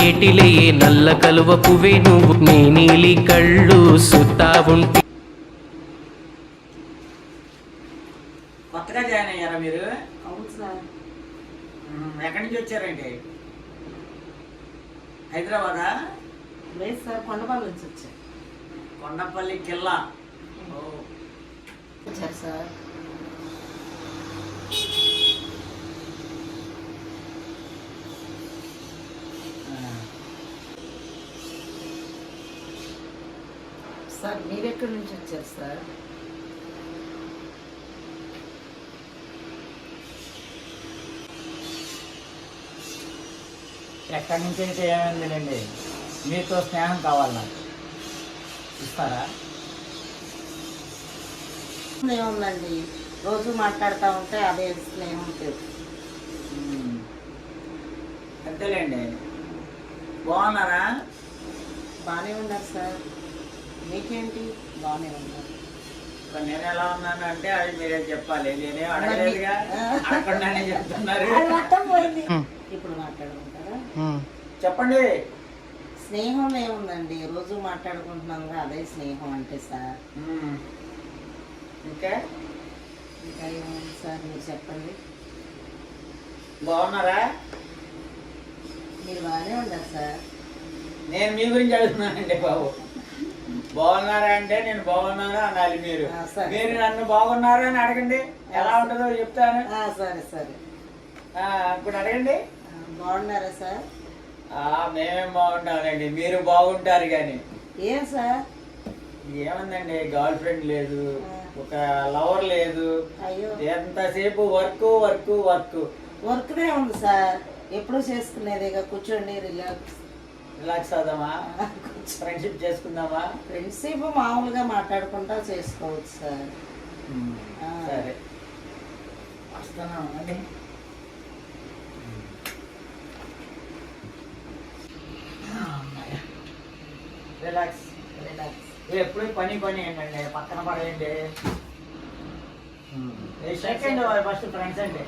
ఏటిలే నల్ల కలువ పువ్వే నువ్వు నీ నీలి కళ్ళు సుత్తా ఉంటే. కొత్తగా జాయిన్ అయ్యారా మీరు? అవును సార్. ఎక్కడి నుంచి వచ్చారండి? హైదరాబాదా? లేదు సార్, కొండపల్లి నుంచి వచ్చారు. కొండపల్లి కిల్లా వచ్చారు సార్. సార్ మీరు ఎక్కడి నుంచి వచ్చారు సార్? ఎక్కడి నుంచి అయితే ఏమైందిలేండి, మీతో స్నేహం కావాలి నాకు, ఇస్తారా? ఏముందండి, రోజు మాట్లాడుతూ ఉంటే అదే స్నేహం ఉంటుంది. అంతేలేండి. బాగున్నారా? బాగానే ఉన్నారు సార్. మీకేంటి? బాగానే ఉన్నారు. నేను ఎలా ఉన్నాను అంటే అది మీరే చెప్పాలి, నేనేం అడగలేదుగా, అడగకుండానే చెప్తున్నారు. ఇప్పుడు మాట్లాడుకుంటారా? చెప్పండి. స్నేహం ఏముందండి, రోజు మాట్లాడుకుంటున్నాం అదే స్నేహం అంటే సార్. ఇంకా ఇంకా ఏముంది సార్, మీరు చెప్పండి. బాగున్నారా? మీరు బాగానే ఉన్నారు సార్. నేను మీ గురించి అడుగుతున్నానండి బాబు. బాగున్నారా అంటే నేను బాగున్నాను అనాలి, మీరు మీరు నన్ను బాగున్నారా అని అడగండి, ఎలా ఉంటుందో చెప్తాను. సరే సరే, ఇప్పుడు అడగండి. బాగున్నారా సార్? మేమేం బాగుంటామండి, మీరు బాగుంటారు కానీ. ఏం సార్? ఏముందండి, గర్ల్ ఫ్రెండ్ లేదు, ఒక లవర్ లేదు, అయ్యో ఎంతసేపు వర్క్ వర్క్ వర్క్. వర్క్నే ఉంది సార్, ఎప్పుడు చేసుకునేదిగా. కూర్చోండి, రిలాక్స్ అవుదామా, ఫ్రెండ్షిప్ చేసుకుందామా? ఫ్రెండ్షిప్ మామూలుగా మాట్లాడుకుంటా చేసుకోవచ్చు సార్. సరే వస్తున్నాం అండి. Relax relax. ఎప్పుడు పని పని ఏంటండి, పక్కన పడేయండి. సెకండ్ ఫస్ట్ ఫ్రెండ్స్ అండి.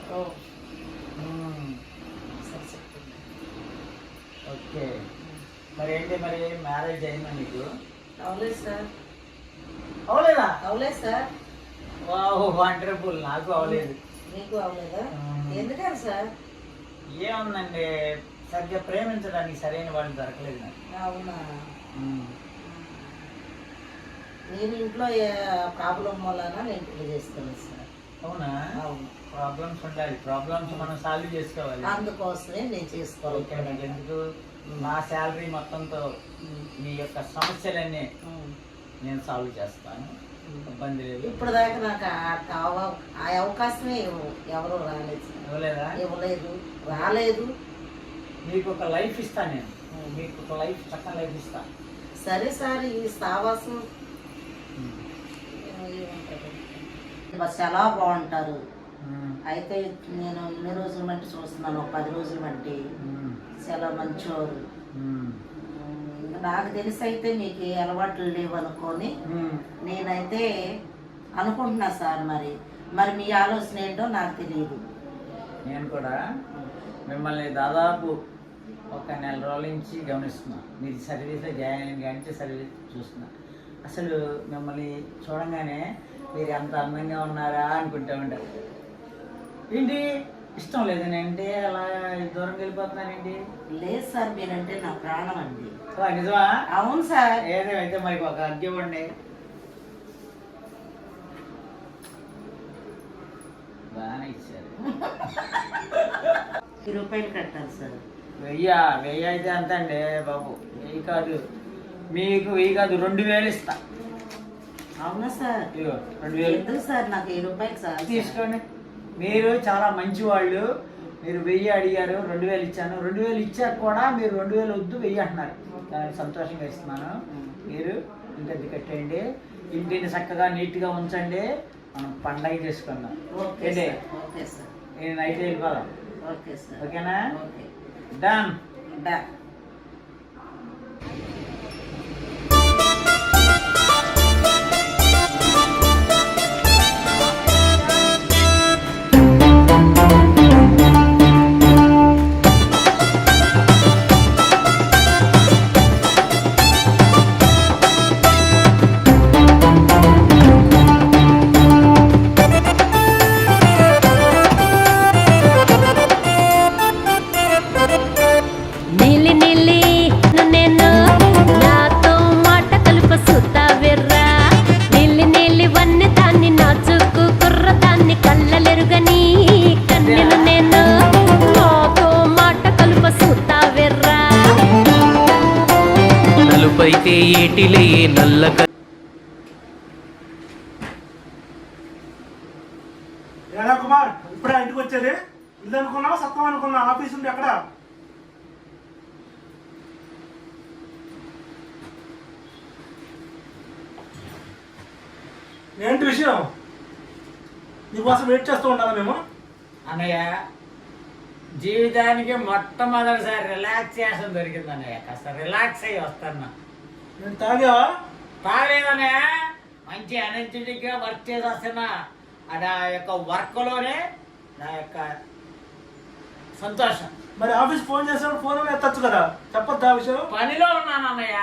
ఓకే, మరి ఏంటి, మరి మ్యారేజ్ అయిందా మీకు? అవలేదు సార్. అవలేదా? అవలేదు సార్. Wow, wonderful. నాకు అవలేదు. మీకు అవలేదా? ఎందుకని సార్? ఏముందండి, సరిగ్గా ప్రేమించడానికి సరైన వాళ్ళు దొరకలేదు నాకు. అవునా? మీరు ఇంట్లో ప్రాబ్లం వలన నేను పెళ్లి చేసుకోలేదు సార్. అవునా? అవును. ప్రాబ్లమ్స్ ఉండాలి, ప్రాబ్లమ్స్ మనం సాల్వ్ చేసుకోవాలి. అందుకోసమే నేను చేసుకోవాలి. ఎందుకు, నా శాలరీ మొత్తంతో మీ యొక్క సమస్యలన్నీ నేను సాల్వ్ చేస్తాను, ఇబ్బంది లేదు. ఇప్పుడు దాకా నాకు ఆ అవకాశమే ఎవరు రాలేదు. ఇవ్వలేదా? ఇవ్వలేదు, రాలేదు. మీకు ఒక లైఫ్ ఇస్తాను నేను, మీకు ఒక లైఫ్, చక్కని లైఫ్ ఇస్తాను. సరే సార్, ఈ సావాసం చాలా బాగుంటారు. అయితే నేను ఇన్ని రోజుల మట్టి చూస్తున్నాను, 10 రోజుల మట్టి చాలా మంచివారు. నాకు తెలిసి అయితే మీకు ఏ అలవాట్లు లేవు అనుకొని నేనైతే అనుకుంటున్నా సార్. మరి మీ ఆలోచన ఏంటో నాకు తెలియదు. నేను కూడా మిమ్మల్ని దాదాపు ఒక 1 నెల రోజుల నుంచి గమనిస్తున్నా. మీరు సర్వీస్లో జాయిన్ అయిన కానీ సర్వీస్ చూస్తున్నా. అసలు మిమ్మల్ని చూడంగానే మీరు ఎంత అందంగా ఉన్నారా అనుకుంటా ఉంటారు. ఏంటి ఇష్టం లేదని అంటే అలా దూరం వెళ్ళిపోతున్నానండి? లేదు సార్, మీరంటే నా ప్రాణం అండి. నిజమా? అవును సార్. ఏదైతే మరి ఒక అద్దె ఇవ్వండి. బాగానే ఇచ్చారు. 1000 రూపాయలు కట్టాలి సార్. 1000 అయితే అంత అండి బాబు. 1000 కాదు, మీకు 1000 కాదు, 2000 ఇస్తా. అవునా సార్? 2000 ఎందుకు సార్? నాకు 1000 రూపాయలు సార్. తీసుకోండి. మీరు చాలా మంచి వాళ్ళు. మీరు 1000 అడిగారు, 2000 ఇచ్చాను. 2000 ఇచ్చాక కూడా మీరు 2000 వద్దు 1000 అంటున్నారు. దానికి సంతోషంగా ఇస్తున్నాను. మీరు ఇంటి కట్టేయండి, ఇంటిని చక్కగా నీట్గా ఉంచండి, మనం పండగ చేసుకుందాం. Okay sir. నేను నైట్ వెళ్ళిపోదాం. Okay sir. ఓకేనా? Okay, done. డన్. ఏటిలే నల్ల ఏడా కుమార్, ఇప్పుడే ఇంటికి వచ్చేది? ఇల్లు అనుకున్నావు, సత్వం అనుకున్నావు? ఆఫీస్ ఉంది ఎక్కడ? ఏంటి విషయం? నీకోసం వెయిట్ చేస్తూ ఉండాలా మేము? అన్నయ్య, జీవితానికి మొట్టమొదటిసారి రిలాక్సేషన్ దొరికింది అన్నయ్య. కాస్త రిలాక్స్ అయ్యి వస్తాను. నేను తాగావా? తాగలేదన్నయ్య, మంచి ఎనర్జెటిక్గా వర్క్ చేసి వస్తున్నా. నా యొక్క వర్క్లోనే నా యొక్క సంతోషం. మరి ఆఫీస్ ఫోన్ చేసినప్పుడు ఫోన్ ఎత్తచ్చు కదా, చెప్పొద్దా ఆ విషయం? పనిలో ఉన్నాను అన్నయ్య.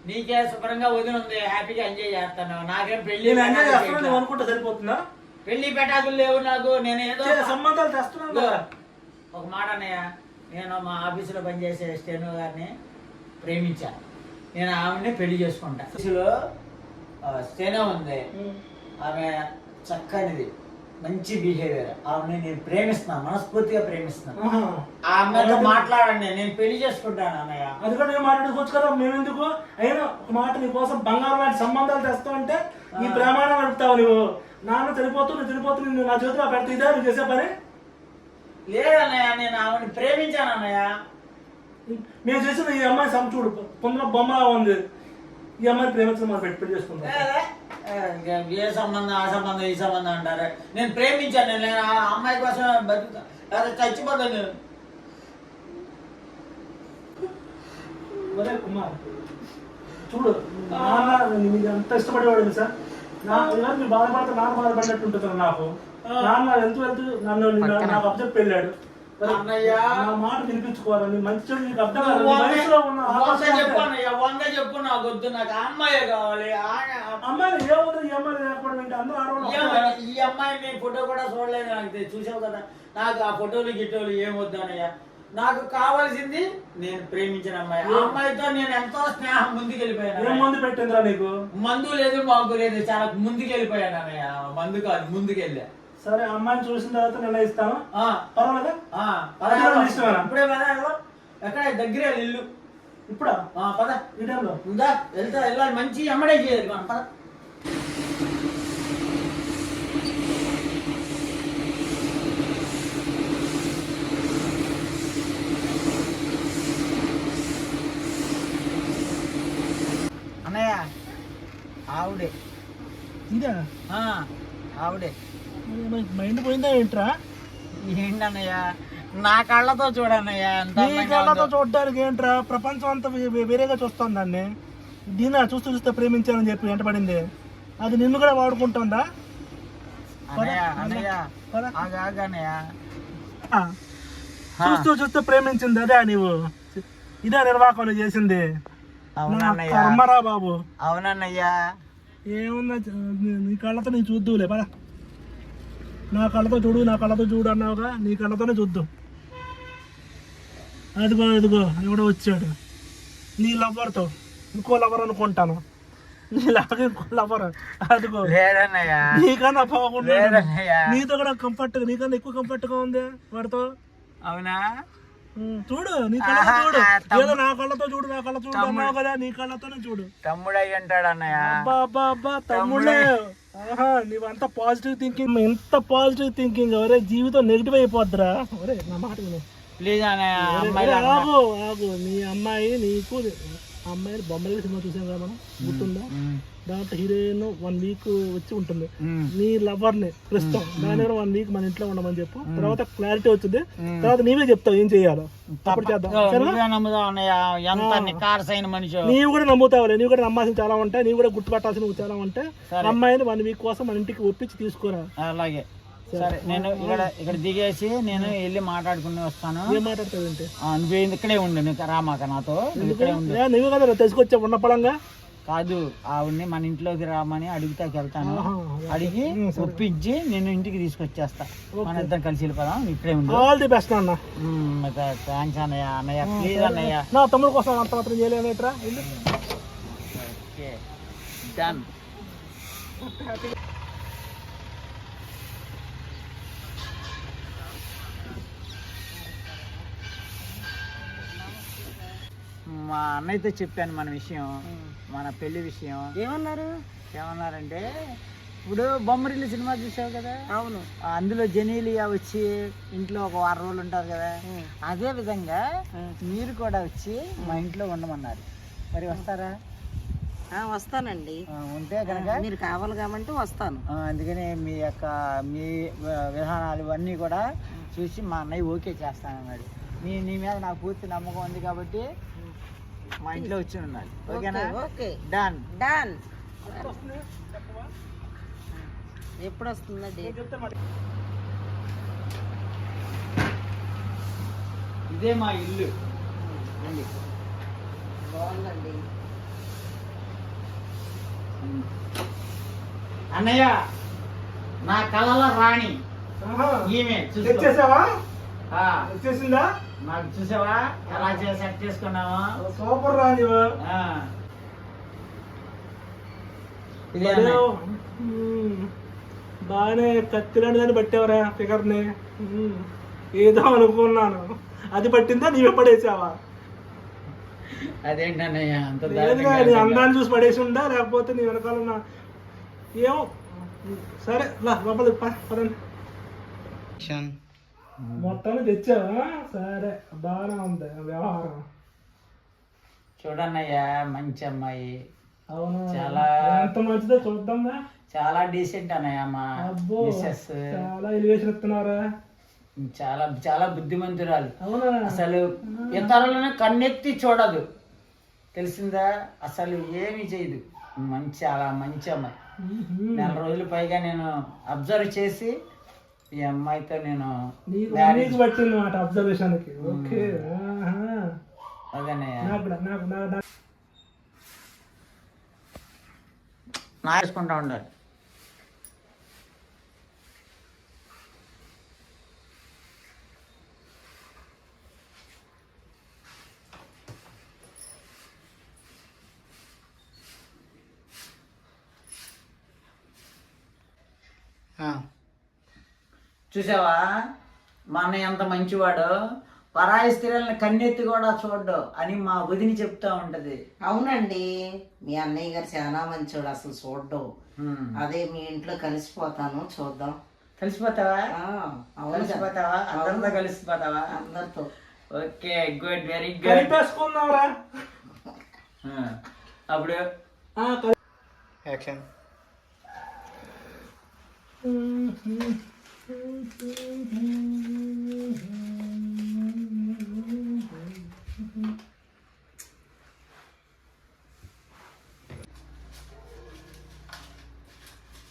నీకే శుభ్రంగా వదిలి ఉంది, హ్యాపీగా ఎంజాయ్ చేస్తాను. నాకేం పెళ్లి నేను ఎంజాయ్ చేస్తున్నాను, నువ్వు అనుకుంటే సరిపోతుందా? పెళ్లి పెటాకులు లేవు నాకు. నేను ఏదో సంబంధాలు తెస్తున్నాను కదా. ఒక మాట అన్నయ్య, నేను మా ఆఫీసులో పనిచేసే స్టెనో గారిని ప్రేమించాను. నేను ఆమెని పెళ్లి చేసుకుంటా. ఆఫీసులో స్టెనో ఉంది, ఆమె చక్కనిది, మంచి బిహేవియర్. ఆమెని నేను ప్రేమిస్తున్నాను, మనస్ఫూర్తిగా ప్రేమిస్తున్నాను. ఆ అమ్మాయితో మాట్లాడండి, నేను పెళ్లి చేసుకుంటాను అన్నయ్య. అది కూడా నేను మాట్లాడుకోవచ్చు కదా, మేమెందుకు? అయినా ఒక మాట, నీ కోసం బంగారం లాంటి సంబంధాలు తెస్తావు అంటే నీ ప్రమాణం నడుపుతావు నువ్వు. నాన్న చనిపోతూ నువ్వు నా చేతిలో పెడతా, ఇదే నువ్వు చేసే పని? లేదన్నయ్య, నేను ఆమెను ప్రేమించాను అన్నయ్య. మేము చేసిన ఈ అమ్మాయి చూడు, పొందిన బొమ్మలా ఉంది. ఈ అమ్మాయిని ప్రేమించడం మనం పెట్టి చేసుకుంటాం. ఏ సంబంధం, ఆ సంబంధం, ఈ సంబంధం అంటారు. నేను ప్రేమించాను, నేను ఆ అమ్మాయి కోసం బతుకుతా, లేదా చచ్చిపోతాను నేను. ఒరే కుమార్, చూడు, నాన్న నీకు ఎంత ఇష్టపడేవాడు సార్. మీరు బాధపడితే నాన్న బాధపడినట్టు ఉంటుంది నాకు. నాన్న వెళ్తూ నన్ను నాకు అబ్జెక్ట్ వెళ్ళాడు. నా మాట వినిపించుకోవాలని మంచి చెడు నీకు అర్థం కాదు. చెప్పు, నాకు వద్దు, నాకు అమ్మాయి కావాలి. అమ్మాయి ఏముంది, ఈ అమ్మాయి లేకపోవడం ఏంటి? అందరూ ఆడవాళ్ళు. ఈ అమ్మాయి ఫోటో కూడా చూడలేదు, నాకు చూసావు కదా. నాకు ఆ ఫోటోలు గిట్టోలు ఏమొద్దు అన్నయ్య. నాకు కావాల్సింది నేను ప్రేమించిన అమ్మాయి. ఆ అమ్మాయితో నేను ఎంతో స్నేహం ముందుకెళ్ళిపోయాను. ఏం మందు పెట్టిందిరా నీకు? మందు లేదు, మాకు లేదు, చాలా ముందుకెళ్ళిపోయాను అన్నయ్య. మందు కాదు, ముందుకెళ్ళా. సరే, అమ్మాయిని చూసిన తర్వాత నిర్ణయిస్తాను. పర్వాలేదా? ఇప్పుడే పద, ఎక్కడ దగ్గరే ఇల్లు. ఇప్పుడా? పద, ఈ టైంలో ఉందా? వెళ్ళాలి, మంచి అమ్మడే చేయాలి మనం. పద. అన్నయ్య, ఆవిడే. ఇదా? ఆవిడే. మైండ్ పోయిందా ఏంట్రా? ఏంటన్నయ్య, నా కళ్ళతో చూడన్నయ్య. నీ కళ్ళతో చూడడానికి ఏంట్రా? ప్రపంచం అంతా వేరేగా చూస్తాం దాన్ని. దీనా చూస్తే ప్రేమించాలని చెప్పి వెంటపడింది. అది నిన్ను కూడా వాడుకుంటుందా? చూస్తూ ప్రేమించింది అదే నీవు? ఇదే నిర్వాహకం నువ్వు చేసింది? కర్మరా బాబు. అవునన్నయ్యా. ఏమున్నా, నీ కళ్ళతో నేను చూద్దులే పద. నా కళ్ళతో చూడు అన్నావుగా, నీ కళ్ళతోనే చూద్దాం. అదిగో ఎవడో వచ్చాడు నీ లవర్తో. ఇంకో లవర్ అనుకుంటాను. నీ లవర్ ఇంకో లవర్. అదిగో నీకన్నా బాగుంది, నీతో కూడా నీకన్నా ఎక్కువ కంఫర్ట్గా ఉంది వాడితో. అవునా? చూడు, నీ కళ్ళతో చూడు. ఏదో నా కళ్ళతో చూడు అన్నావు కదా, నీ కళ్ళతోనే చూడు. తమ్ముడు అయ్యి అంటాడు అన్నయ్య. అబ్బా తమ్ముడే. నీవంతా పాజిటివ్ థింకింగ్, ఎంత పాజిటివ్ థింకింగ్. ఒరే, జీవితం నెగిటివ్ అయిపోద్దిరా. ఒరే, నా మాట విను. ప్లీజ్ ఆగు. నీ అమ్మాయి నీకు అమ్మాయి బొమ్మల సినిమా చూసాం కదా మనం, గుర్తుందా? దాంట్లో హీరోయిన్ 1 వీక్ వచ్చి ఉంటుంది. నీ లవర్ ని ప్రస్తుతం దాని 1 వీక్ మన ఇంట్లో ఉండమని చెప్పు. తర్వాత క్లారిటీ వచ్చింది, తర్వాత నీవే చెప్తావు ఏం చెయ్యాలో. అప్పుడు చేద్దాం. నీవు కూడా నమ్ముతావులే, నీవు కూడా నమ్మాల్సిన చాలా ఉంటాయి, నీవు కూడా గుర్తుపట్టాల్సిన చాలా ఉంటాయి. అమ్మాయిని 1 వీక్ కోసం మన ఇంటికి ఒప్పించి తీసుకోరా. అలాగే, సరే. నేను ఇక్కడ దిగేసి నేను వెళ్ళి మాట్లాడుకుని వస్తాను. ఏం మాట్లాడతావు ఏంటి? నువ్వు ఇక్కడే ఉండు, రామాక నాతో. నువ్వు కదా తీసుకొచ్చా ఉన్న పడంగా. కాదు, ఆవిడ్ని మన ఇంట్లోకి రామని అడుగుతాకి వెళ్తాను. అడిగి ఒప్పించి నేను ఇంటికి తీసుకొచ్చేస్తా. మన ఇద్దరం కలిసి వెళ్ళిపోదాం. ఇక్కడే ఉండు. ఆల్ ది బెస్ట్ అన్న. థ్యాంక్స్ అన్నయ్య. ప్లీజ్ అన్నయ్య. నా తమ్ముడు కోసం అంత మాత్రం చేయలేనేట్రా. డన్. మా అన్నయ్యతో చెప్పాను మన విషయం, మన పెళ్లి విషయం. ఏమన్నారంటే ఇప్పుడు బొమ్మరిల్లు సినిమా చూసావు కదా, అవును, అందులో జెనీలియా వచ్చి ఇంట్లో ఒక 6 రోజులు ఉంటారు కదా, అదే విధంగా మీరు కూడా వచ్చి మా ఇంట్లో ఉండమన్నారు. మరి వస్తారా? వస్తానండి. ఉంటే కనుక మీరు కావాలి కాబట్టి వస్తాను. అందుకని మీ విధానాలు ఇవన్నీ కూడా చూసి మా అన్నయ్య ఓకే చేస్తానన్నాడు. నీ మీద నాకు పూర్తి నమ్మకం ఉంది కాబట్టి మా ఇంట్లో వచ్చి ఉన్నాడు. ఓకేనా? Okay, done. డన్. ఎప్పుడు వస్తుందండి? ఇదే మా ఇల్లు అండి. బాగుందండి. అన్నయ్య, నా కళల రాణి ఈమె. వచ్చేసావా? ఆ, వచ్చేసిందా? నాకు చూసావా ఎలా సెట్ చేసుకున్నావా? సూపర్ రానివా? ఇదే అన్నయ్య. బాగానే కత్తిలాంటి దాన్ని పట్టేవరా ఫిగర్ని. ఏదో అనుకున్నాను, అది పట్టిందా నీవే పడేసావా? అదేంటన్నయ్య అంత లేదుగా, నీ అందాన్ని చూసి పడేసి ఉందా, లేకపోతే నీ వెనకాలన్నా ఏమో. సరే లోపలికి పదండి. మొత్తాన్ని తెచ్చావా? సరే, బాగానే ఉంది వ్యవహారం. చూడన్నయ్య, మంచి అమ్మాయి. అవును, చాలా ఎంత మంచిదో చూద్దాంగా. చాలా డీసెంట్ అన్నయ్య మా మిస్సెస్. చాలా ఎలివేషన్ ఇస్తున్నారా? చాలా చాలా బుద్ధిమంతురాలు. అవునా? అసలు ఇతరులను కన్నెత్తి చూడదు, తెలిసిందా? అసలు ఏమి చేయదు. చాలా మంచి అమ్మాయి. 4 రోజులు పైగా నేను అబ్జర్వ్ చేసి ఈ అమ్మాయితో నేను పట్టింది మాట అబ్జర్వేషన్కి. ఓకే, అదన్నయ్య. నాసుకుంటా ఉండాలి. చూసావా మా అన్నయ్య ఎంత మంచివాడు, పరాయి స్త్రీలను కన్నెత్తి కూడా చూడ్డు అని మా వదిని చెప్తా ఉంటది. అవునండి, మీ అన్నయ్య గారు చాలా మంచోడు, అసలు చూడ్డం. అదే మీ ఇంట్లో కలిసిపోతాను, చూద్దాం. కలిసిపోతావా? కలిసిపోతావా? అందరితో కలిసిపోతావా? అందరితో. Okay, good, very good. అప్పుడు యాక్షన్.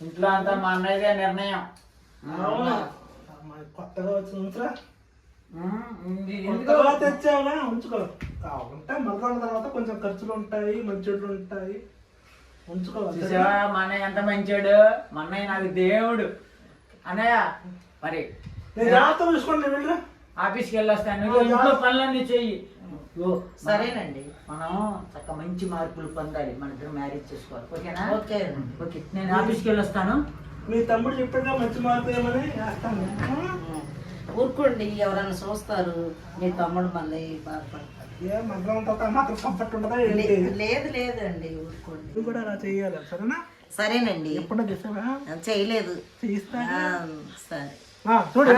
ఇంట్లో అంతా మా అన్నయ్యదే నిర్ణయం. కొత్తగా వచ్చిన ఎందుకు తెచ్చావుగా, ఉంచుకో. కావాలంటే మళ్ళీ తర్వాత కొంచెం ఖర్చులు ఉంటాయి, మంచిలు ఉంటాయి, ఉంచుకోవాలి. చూసావా మా అన్నయ్య ఎంత మంచోడు. మా అన్నయ్య నాకు దేవుడు. అన్నయ్య మరి చూసుకోండి, ఆఫీస్కి వెళ్ళొస్తాను, ఇంట్లో పనులన్నీ చెయ్యి. సరేనండి. మనం చక్క మంచి మార్కులు పొందాలి, మన ఇద్దరు మ్యారేజ్ చేసుకోవాలి. ఓకేనా? ఓకే ఓకే, నేను ఆఫీస్కి వెళ్ళొస్తాను. మీ తమ్ముడు చెప్పాక మంచి మార్కులు ఏమని వేస్తాను. ఊరుకోండి, ఎవరైనా చూస్తారు, మీ తమ్ముడు మళ్ళీ బాధపడతారు. లేదు లేదండి, ఊరుకోండి. కూడా అలా చెయ్యాలి, సరేనా? సరేనండి. ఎప్పుడో చేసావా? చేయలేదు. చేయిస్తా. సరే, చూడు,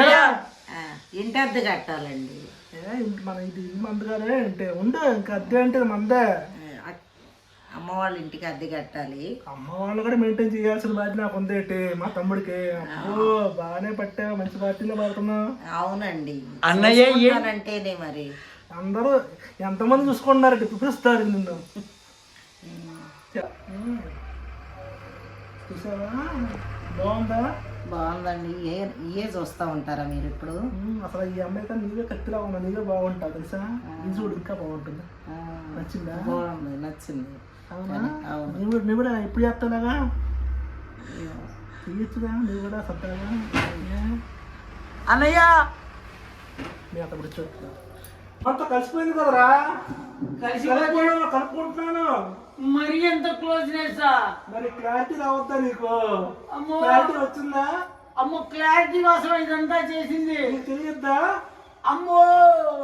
ఇంటి అద్దె కట్టాలండి. మన ఇది మందుగానే అంటే ఉండు, ఇంకా అద్దె అంటే మందే. అమ్మ వాళ్ళ ఇంటికి అద్దె కట్టాలి. అమ్మ వాళ్ళు కూడా మెయింటైన్ చేయాల్సిన బాధ్యత నాకు ఉందేంటి మా తమ్ముడికి. అబ్బో, బాగానే పట్టావు, మంచి పార్టీలో పడుతున్నావు. అవునండి, అన్నయ్య అంటేనే మరి అందరూ ఎంతమంది చూసుకుంటున్నారు, పిలుస్తారు నిన్ను. చూసావా, బాగుందా? బాగుందండి. ఏ చూస్తా ఉంటారా మీరు ఇప్పుడు? అసలు ఈ అమ్మాయి కానీ నీవే కత్తిలా ఉన్నా, నీవే బాగుంటావు తెలుసా. ఇది చూడు, ఇంకా బాగుంటుంది. నచ్చిందా? బాగుంది, నచ్చింది. అవునా? నువ్వు కూడా ఎప్పుడు చేస్తావులాగా చేయొచ్చుగా, నువ్వు కూడా సత్తాగా. అన్నయ్య మీ అత్త కూడా చూస్తా మొత్తం కలిసిపోయింది కదరా. కలుపుకుంటున్నాను. మరి ఎంత క్లోజ్నెస్. మరి క్లారిటీ రావద్దా నీకు? క్లారిటీ వచ్చిందా? అమ్మో, క్లారిటీ కోసం ఇదంతా చేసింది. నీకు తెలియద్దా? అమ్మో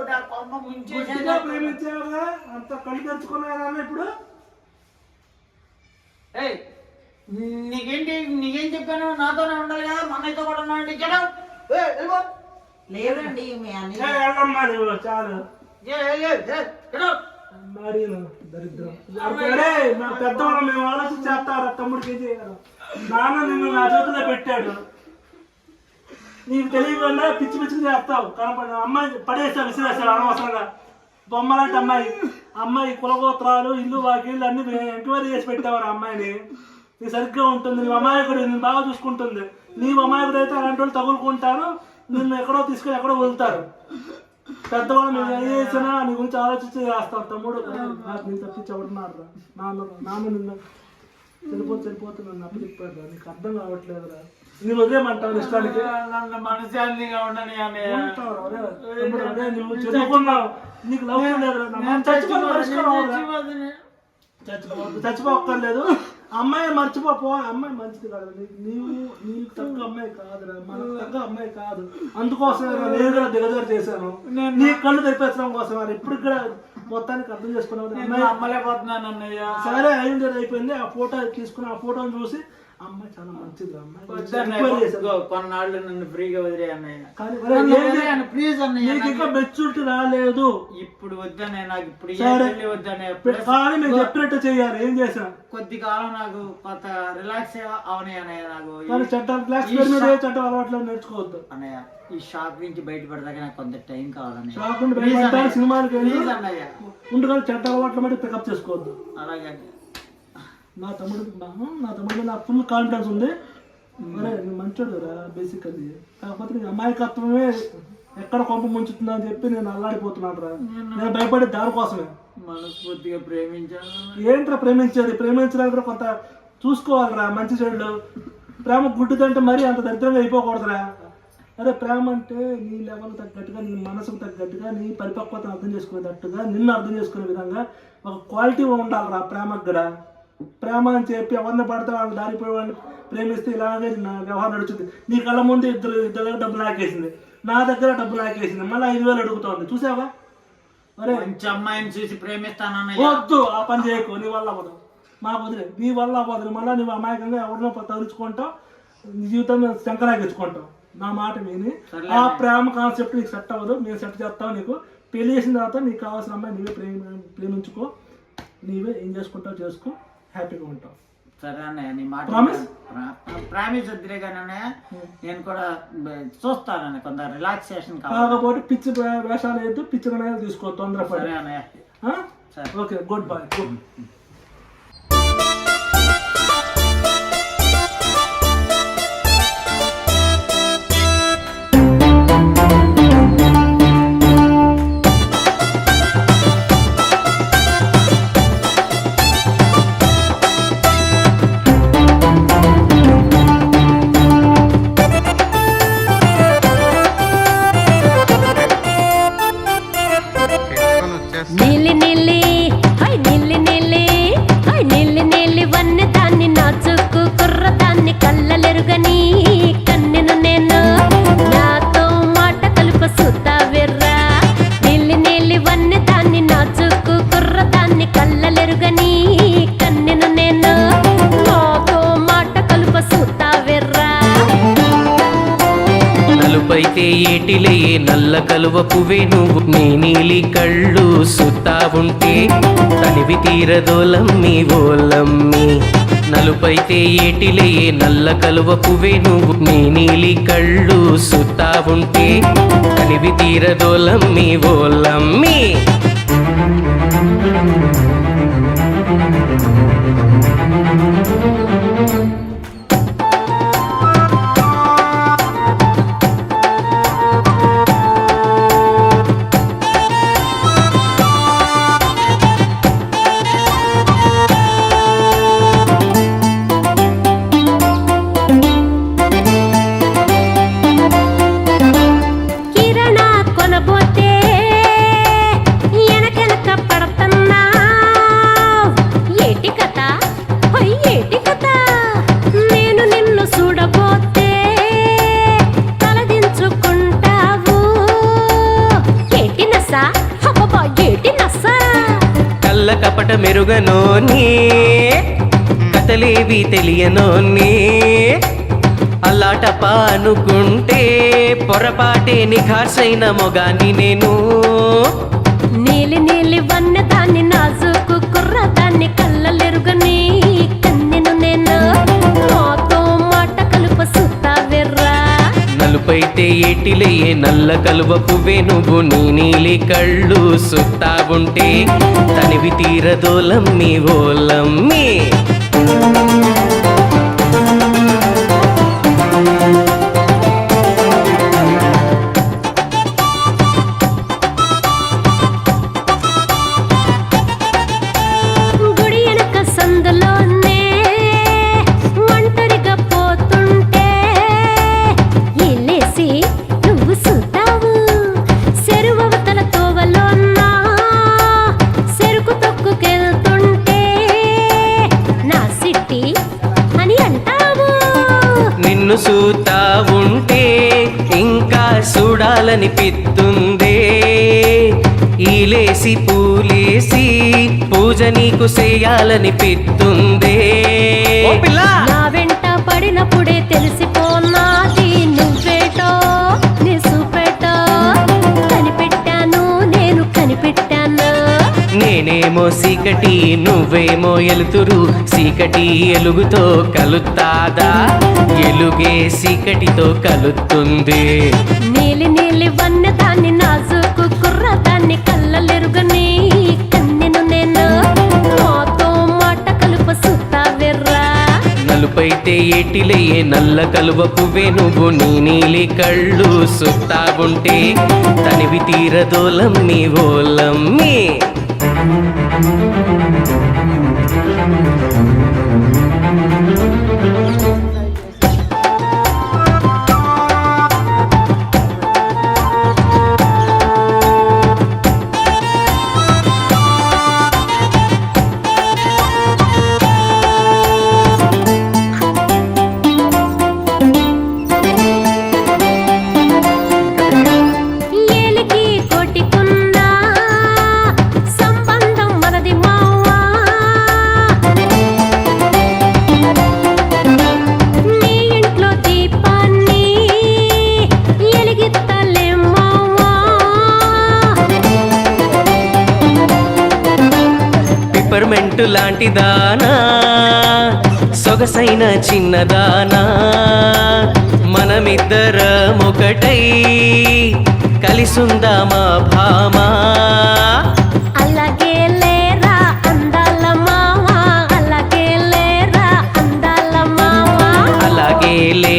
నా కొమ్మ ముంచేసాను. గుడ్డిగా ప్రేమించావుగా, అంత కళ్ళు తెరుచుకున్నారా ఇప్పుడు? ఏయ్, నీకేం చెప్పాను? నాతోనే ఉండాలి కదా, మా అన్నయ్యతో కూడా ఉన్నాడు. లేదండి మీ అన్నయ్య. వెళ్ళమ్మా నువ్వు, చాలు. మరి దరిద్రం మా పెద్దవాళ్ళం మేము ఆలోచన చేస్తారా? తమ్ముడికి ఏం చేయాలి? నాన్న నిన్ను నా చేతిలో పెట్టాడు, నీకు తెలియకుండా పిచ్చి పిచ్చికి చేస్తావు. కనపడి అమ్మాయి పడేసావు, విసిరేసావు అనవసరంగా. బొమ్మలాంటి అమ్మాయి కులగోత్రాలు, ఇల్లు వాకిళ్ళు అన్ని ఎంక్వైరీ చేసి పెట్టావు ఆ అమ్మాయిని. నీ సరిగ్గా ఉంటుంది, నీ అమాయకుడు నిన్ను బాగా చూసుకుంటుంది. నీ అమాయకుడు అయితే అలాంటి వాళ్ళు తగులుకుంటారు, నిన్ను ఎక్కడో తీసుకొని ఎక్కడో వదులుతారు. పెద్దవాళ్ళు మేము ఏం చేసినా నీ గురించి ఆలోచించి చేస్తాం. తమ్ముడు నాకు నేను తప్పించి ఎవడున్నాడు రా, నాన్న నిన్ను చనిపోతున్నాను అప్పు చెప్పాడు, నీకు అర్థం కావట్లేదురా. నేను వదిలేమంటావు ఇష్టానికి? మనశాంతిగా ఉండని నువ్వు చదువుకున్నావు, నీకు లవ్ లేదు, చచ్చిపోక్కర్లేదు. అమ్మాయి మర్చిపోపో, అమ్మాయి మంచిది కాదు, నీకు తగ్గ అమ్మాయి కాదురా, మనకు తగ్గ అమ్మాయి కాదు. అందుకోసం నేను కూడా దిగజారు చేశాను, నీ కళ్ళు తెరిపించడం కోసం. అది ఇప్పుడు కూడా మొత్తానికి అర్థం చేసుకున్నావు. అమ్మలేకపోతున్నాను అన్నయ్య. సరే అయింది, అయిపోయింది. ఆ ఫోటో తీసుకుని ఆ ఫోటోని చూసి అమ్మాయి చాలా మంచిది, అమ్మాయి కొన్నాళ్ళు నన్ను ఫ్రీగా వదిలే అన్నయ్య. ప్లీజ్ అన్నయ్య, ఇంకా మెచ్యూరిటీ రాలేదు. ఇప్పుడు వద్దనే, నాకు ఇప్పుడు వద్దనే. కానీ మేము చెప్పినట్టు చెయ్యాలి. ఏం చేసా కొద్ది కాలం నాకు కొత్త రిలాక్స్ అవని అన్నయ్య. నాకు చట్టం అలవాట్లు నేర్చుకోవద్దు అన్నయ్య. ఈ షాప్ నుంచి బయటపడదాకా నాకు కొంత టైం కావాలన్నయ్య. షాప్ నుండి బయట సినిమాలకి అన్నయ్య ఉండగా చెడ్డ అలవాట్ల మట్టి పికప్ చేసుకోవద్దు. అలాగే నా తమ్ముడు నాకు ఫుల్ కాన్ఫిడెన్స్ ఉంది. అరే నేను మంచోడు రా బేసికల్లీ, కాకపోతే నీ అమాయకత్వమే ఎక్కడ కొంప ముంచుతుందా అని చెప్పి నేను అల్లాడిపోతున్నాను రా. నేను భయపడే దానికోసమే. మనస్ఫూర్తిగా ప్రేమించాను. ఏంట్రా ప్రేమించేది? ప్రేమించడానికి కూడా కొంత చూసుకోవాలిరా, మంచి చెడులు. ప్రేమ గుడ్డుదంటే మరీ అంత దరిద్రంగా అయిపోకూడదురా. అరే ప్రేమ అంటే నీ లెవెల్ తగ్గట్టుగా, నీ మనసుకు తగ్గట్టుగా, నీ పరిపక్వతను అర్థం చేసుకునేటట్టుగా, నిన్ను అర్థం చేసుకునే విధంగా ఒక క్వాలిటీ ఉండాలిరా ప్రేమకు కూడా. ప్రేమ అని చెప్పి ఎవరిని పడితే వాళ్ళు దారిపోయే వాళ్ళని ప్రేమిస్తే ఇలాగే నా వ్యవహారం నడుచుంది. నీ కళ్ళ ముందు ఇద్దరు దగ్గర డబ్బులు లాకేసింది, నా దగ్గర డబ్బులు లాకేసింది, మళ్ళీ 5,000 అడుగుతోంది. చూసావా? అరే మంచి అమ్మాయిని చూసి ప్రేమిస్తాను. వద్దు, ఆ పని చేయకు, నీ వల్ల అవ్వదు. మా వదిలే, నీ వల్ల అవ్వదు. మళ్ళీ నువ్వు అమాయకంగా ఎవరినో తలుచుకుంటావు, నీ జీవితం శంకరాగించుకుంటావు. నా మాట విని ఆ ప్రేమ కాన్సెప్ట్ నీకు సెట్ అవ్వదు. మేము సెట్ చేస్తాం. నీకు పెళ్లి చేసిన తర్వాత నీకు కావాల్సిన అమ్మాయి నీవే ప్రేమించుకో, నీవే ఏం చేసుకుంటావు చేసుకో, హ్యాపీగా ఉంటావు. సరే అన్నయ్య, నీ మాట ప్రామిస్ వద్దులే కానీ అన్నయ్య, నేను కూడా చూస్తానన్న కొంత రిలాక్సేషన్ కాకపోతే పిచ్చి వేషాలు వేద్దు, పిచ్చి నిర్ణయాలు తీసుకో తొందరపడి. సరే అన్నయ్య. Okay, good bye. నీలి నీలి హై నీలి నీలి హై నీలి నీలి వన్న దాన్ని నాచుకు కుర్ర దాన్ని కళ్ళలెరుగని కన్నెను నేను నాతో మాట కలుప సుతా వెర్రా. నీలి నీలి వన్న దాన్ని నాచుకు కుర్ర దాన్ని కళ్ళలెరుగని కన్నెను నేను నాతో మాట కలుప సుతా వెర్రా. నలుపైతే ఏటిలే నల్ల కలువ పువ్వే నువ్వు, నీ నీలి కళ్ళు సుత్తా ఉంటే తనివి తీరదోలమ్మి ఓలమ్మి. నలుపైతే ఏటిలే నల్ల కలువ పువ్వే నువ్వు, నీ నీలి కళ్ళు సుత్తా ఉంటే తనివి తీరదోలమ్మి ఓలమ్మి. కిరణ కొనబోతే మెరుగనోని కథలేవి తెలియనోని అల్లాటపా అనుకుంటే పొరపాటే నిఖార్సైన మొగాన్ని నేను నీలి నీలి వన్న దాన్ని నాజుకు కుర్ర దాన్ని కళ్ళలెరుగని కన్నెను నేను నాతో మాట కలుప సుత్తావెర్రా నలుపైతే ఏటిలే నల్ల కలువ పువ్వే నువ్వు నీ నీలి కళ్ళు సుత్తా ఉంటే తనివి తీరదోలమ్మి ఓలమ్మి గుడి వెనక సందులోనే ఒంటరిగా పోతుంటే ఎల్లేసి నువ్వు సుతావు చెరువవతల తోవలోన్నా చెరుకు తొక్కుకెళ్తుంటే నా సిట్టి అని అంటావు నిన్ను సూతా ఉంటే ఇంకా చూడాలనిపిస్తుందే ఈలేసి పూలేసి పూజ నీకు చేయాలనిపిస్తుందే ఓ పిల్ల నా వెంట పడినప్పుడే తెలిసిపోనాది నువ్వేటో నీ సూపేటో కనిపెట్టాను నేను కనిపెట్టాను నేనేమో సీకటి నువ్వేమో ఎలుతురు సీకటి ఎలుగుతో కలుత్తాదా ఎలుగే సీకటితో కలుస్తుంది నీలి నీలి వన్న దాన్ని నాజుకు కుర్ర దాన్ని కళ్ళలెరుగని కన్నెను నేను నాతో మాట కలుప సుత్తావెర్రా నలుపైతే ఏటిలే నల్ల కలువ పువ్వే నువ్వు నీ నీలి కళ్ళు సుత్తా ఉంటే తనివి తీరదోలమ్మి ఓలమ్మి ఏలికి కోటికున్నా సంబంధం మనది మావా నీ ఇంట్లో దీపాన్ని ఎలిగిత్తలే మావా పిపర్మెంట్ లాంటి దానా సొగసైన చిన్నదానా మనమిద్దరం ఒకటై కలిసుందామా భామా అలాగే లేరా అందాల మావా అలాగే లేరా అందాల మావా అలాగే లే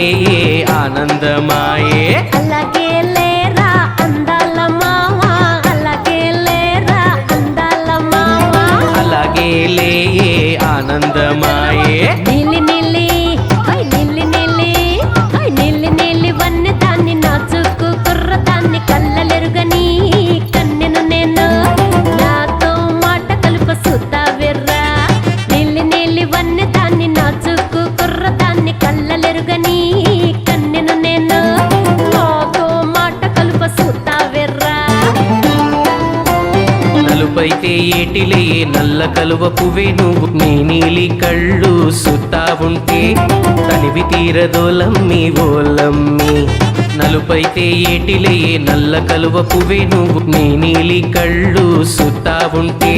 ఆనందమాయే అలాగే లేరా అందాల మావా అలాగే లేరా అందాల మావా అలాగే లే ఆనందమాయే నీలి నీలి హై నీలి నీలి హై నీలి నీలి వన్న దాన్ని నాచుకు కుర్ర దాన్ని కళ్ళలెరుగని కన్నెను నేను నాతో మాట కలుప సుత్తావెర్రా నీలి నీలి వన్న దాన్ని నాచుకు కుర్ర దాన్ని కళ్ళలెరుగని కన్నెను నేను నాతో మాట కలుప సుత్తావెర్రా నలుపైతే ఏటిలే నల్ల కలువ పువ్వే నువ్వు నీ నీలి కళ్ళు సుత్తా ఉంటే తనివి తీరదోలమ్మి ఓలమ్మి నలుపైతే ఏటిలే నల్ల కలువ పువ్వే నువ్వు నీ నీలి కళ్ళు సుత్తా ఉంటే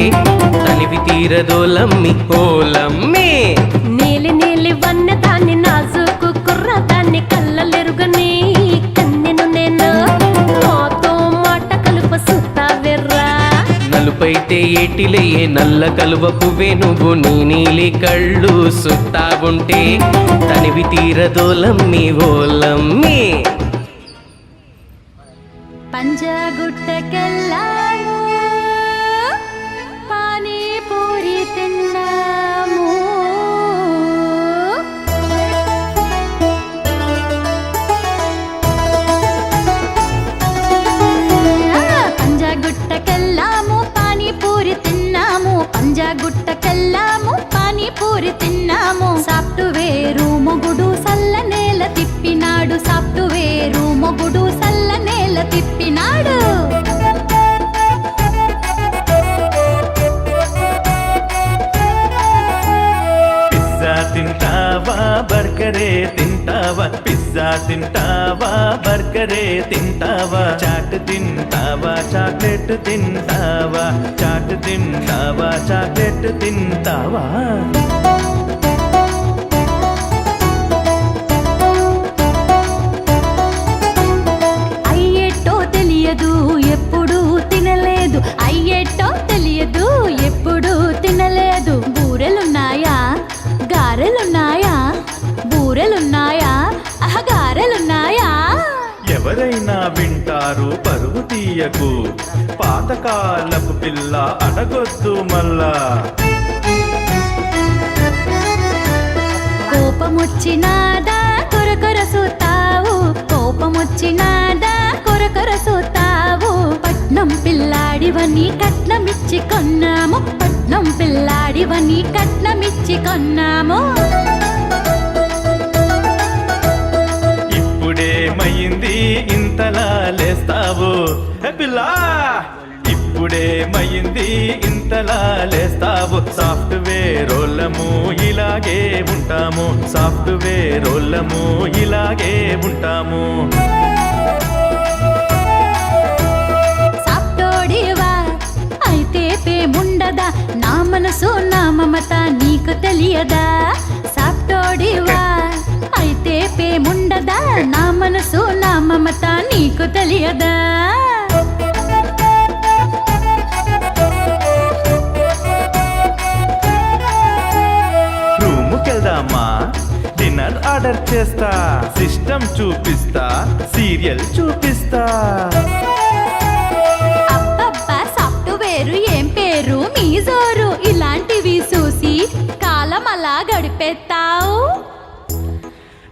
తనివి తీరదోలమ్మి ఓలమ్మి నీలి నీలి వన్న దాన్ని నాజుకు కుర్ర దాన్ని కళ్ళలెరుగని కన్నెను నేను నాతో మాట కలుప సుత్తావెర్రా నలుపైతే ఏటిలే నల్ల కలువ పువ్వే నువ్వు నీ నీలి కళ్ళు సుత్తా ఉంటే తనివి తీరదోలమ్మి ఓలమ్మి పంజాగుట్టకెళ్ళాము పానీపూరి తిన్నాము పంజాగుట్టకెళ్ళాము పానీపూరి తిన్నాము పంజాగుట్టకెళ్ళాము పానీపూరి తిన్నాము సాఫ్ట్వేరు మొగుడు సల్ల నేల తిప్పినాడు సాఫ్ట్వేరు మొగుడు సల్ల నేల తిప్పినాడు బర్గరే తింటావా, పిజ్జా తింటావా, బర్గరే తింటావా, చాట్ తింటావా, చాక్లెట్ తింటావా, చాట్ తింటావా, చాక్లెట్ తింటావా. అయ్యేటో తెలియదు ఎప్పుడు తినలేదు, అయ్యేటో తెలియదు ఎప్పుడు తినలేదు. బూరెలున్నాయా గారెలున్నాయా, బూరెలున్నాయా గారెలున్నాయా. ఎవరైనా వింటారు పరుగు తీయకు, పాతకాలపు పిల్ల అడగొద్దు మళ్ళా. కోపమొచ్చినాదా కొరకొర సూతావు, కోపమొచ్చినాదా కొరకొర సూతావు. పట్నం పిల్లాడివని కట్నమిచ్చి కొన్నాము, పట్నం పిల్లాడివని కట్నమిచ్చి కొన్నాము. ఇప్పుడేమైంది ఇంతలా లేస్తావు పిల్లా, ఇప్పుడేమైంది ఇంతలా లేస్తావు. సాఫ్ట్వేర్ ఓళ్ళము ఇలాగే ఉంటాము, సాఫ్ట్వేర్ ఓళ్ళము ఇలాగే ఉంటాము. సాప్టోడివా అయితే పేముండదా, నా మనసు నా మమత నీకు తెలియదా. సాప్టోడివా అయితే పేముండదా, నా మనసు నా మమత నీకు తెలియదా. రూముకెళ్దామా, డిన్నర్ ఆర్డర్ చేస్తా, సిస్టమ్ చూపిస్తా, సీరియల్ చూపిస్తా. అబ్బబ్బా సాఫ్ట్వేరు ఏం పేరు మీ జోరు, ఇలాంటివి చూసి కాలం అలా గడిపేస్తావు.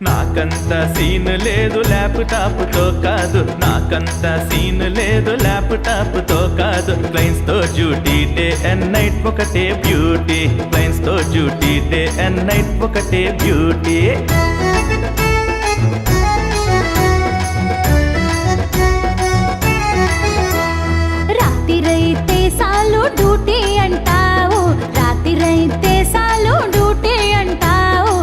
నాకంత సీన్ లేదు ల్యాప్టాప్ తో కాదు, నాకంత సీన్ లేదు ల్యాప్టాప్ తో కాదు. క్లైంట్స్ తో డ్యూటీ డే అండ్ నైట్ ఒకటే బ్యూటీ, క్లైంట్స్ తో డ్యూటీ డే అండ్ నైట్ ఒకటే బ్యూటీ. రాత్రిరైతే సాలు డ్యూటీ అంటావు, రాత్రిరైతే సాలు డ్యూటీ అంటావు.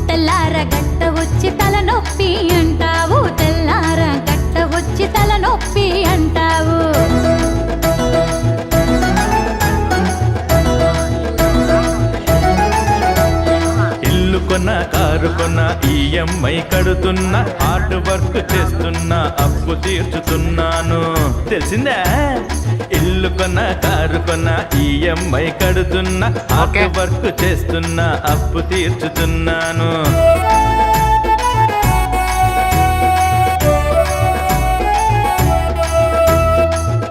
తెల్లార గట్ట వచ్చి తలనొప్పి అంటావు, తెల్లార గట్ట వచ్చి తలనొప్పి అంటావు. ఇల్లు కొన్న కారు కొన్న ఈఎంఐ కడుతున్నా, హార్డ్ వర్క్ చేస్తున్నా, అప్పు తీర్చుతున్నాను తెలిసిందే. ఇల్లు కొన్న కారు కొన్న ఈఎంఐ కడుతున్నా, హార్డ్ వర్క్ చేస్తున్నా, అప్పు తీర్చుతున్నాను.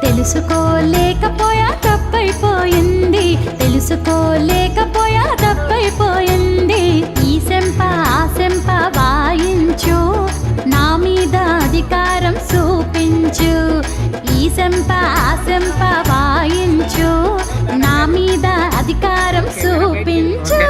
తెలుసుకోలేకపోయా తప్పైపోయింది, తెలుసుకోలేకపోయా తప్పైపోయింది. ఈ సెంప ఆ సెంప వాయించు, నా మీద అధికారం చూపించు. ఈ సెంప ఆ సెంప వాయించు, నా మీద అధికారం చూపించు.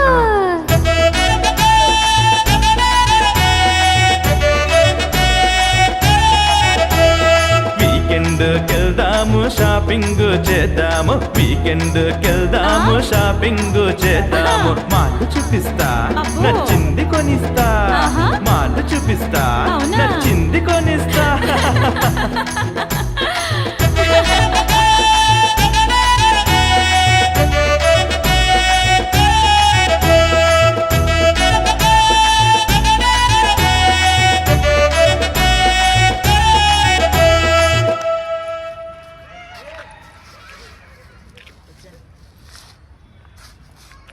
వీకెండ్కెళ్దాము షాపింగ్ చేద్దాము, వీకెండ్కెళ్దాము షాపింగ్ చేద్దాము. మాలు చూపిస్తా నచ్చింది కొనిస్తా, మాలు చూపిస్తా నచ్చింది కొనిస్తా.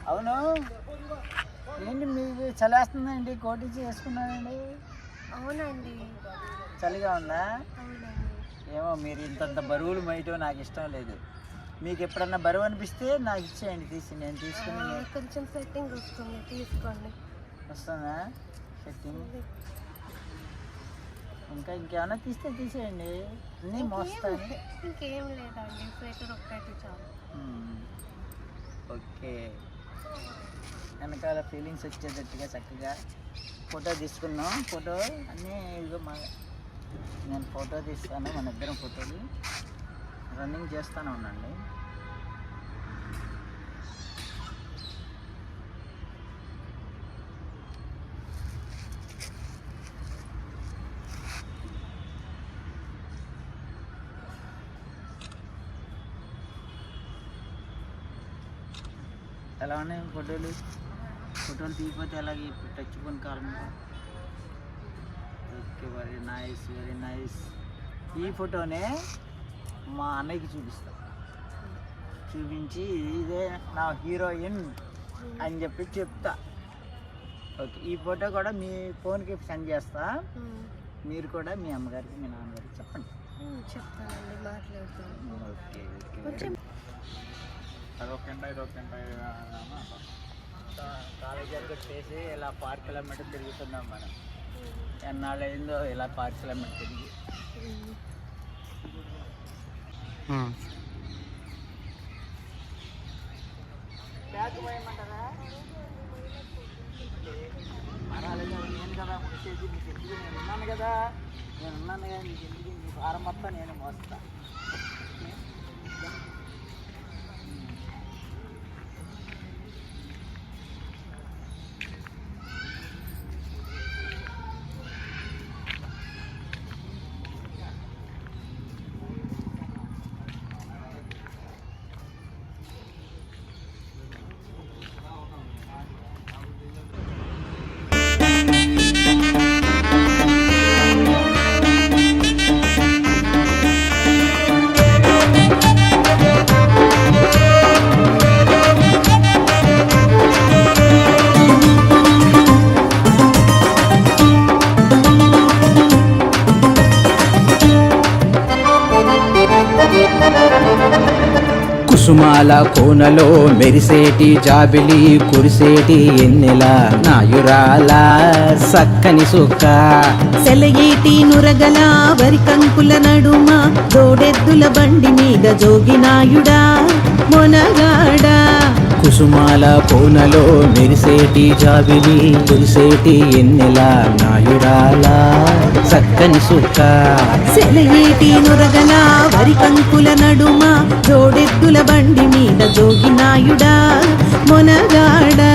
అవును ఏంటి మీకు చలేస్తుందండి, కోటి చేసుకున్నారండి. అవునండి. చలిగా ఉందా? అవునండి. ఏమో మీరు ఇంతంత బరువులు మోయటం నాకు ఇష్టం లేదు. మీకు ఎప్పుడన్నా బరువు అనిపిస్తే నాకు ఇచ్చేయండి, నేను తీసుకుని. కొంచెం సెట్టింగ్ వస్తుంది, తీసుకోండి. వస్తుందా సెట్టింగ్? ఇంకేమైనా తీస్తే తీసేయండి, అన్నీ మోస్తాను. ఇంకేం లేదండి, స్వెటర్ ఒక్కటి చాలు. ఓకే, వెనకాల ఫీలింగ్స్ వచ్చేటట్టుగా చక్కగా ఫోటో తీసుకున్నాం. ఫోటో అన్నీ ఇదిగో నేను ఫోటో తీస్తాను, మన ఇద్దరం ఫోటోలు రన్నింగ్ చేస్తూనే ఉండండి. ఎలా ఉన్నాయి ఫోటోలు తీయకపోతే ఎలాగ టచ్ ఫోన్ కాలం. Okay, very nice, very nice. ఈ ఫోటోనే మా అన్నయ్యకి చూపించి ఇదే నా హీరోయిన్ అని చెప్పి చెప్తా. ఓకే, ఈ ఫోటో కూడా మీ ఫోన్కి సెండ్ చేస్తా. మీరు కూడా మీ అమ్మగారికి మీ నాన్నగారికి చెప్పండి. చెప్తానండి, మాట్లాడతాను. Okay okay. కాలేజీ వచ్చేసి ఇలా 4 కిలోమీటర్ తిరుగుతున్నాం మనం. ఎన్నాళ్ళు అయిందో ఇలా 4 కిలోమీటర్ తిరిగి. బ్యాగ్ పోయమంటారా? నేను కదా ముడిచేసి మీకు ఎందుకు, నేను ఉన్నాను కదా మీకు ఎందుకు, మీ భారం మొత్తం నేను మోస్తా. కుసుమాల కోనలో మెరిసేటి జాబిలి కురిసేటి ఎన్నెల నాయురాల సక్కని సుక్క సెలయేటి నురగల వరి కంకుల నడుమ జోడెద్దుల బండి మీద జోగినాయుడా మొనగాడా. కుసుమాల కోనలో మెరిసేటి జాబిలి కురిసేటి ఎన్నెల నాయురాల సక్కని సుక్క సెలయేటి నురగల వరి కంకుల నడుమ జోడెద్దుల బండి మీద జోగినాయుడా మొనగాడా.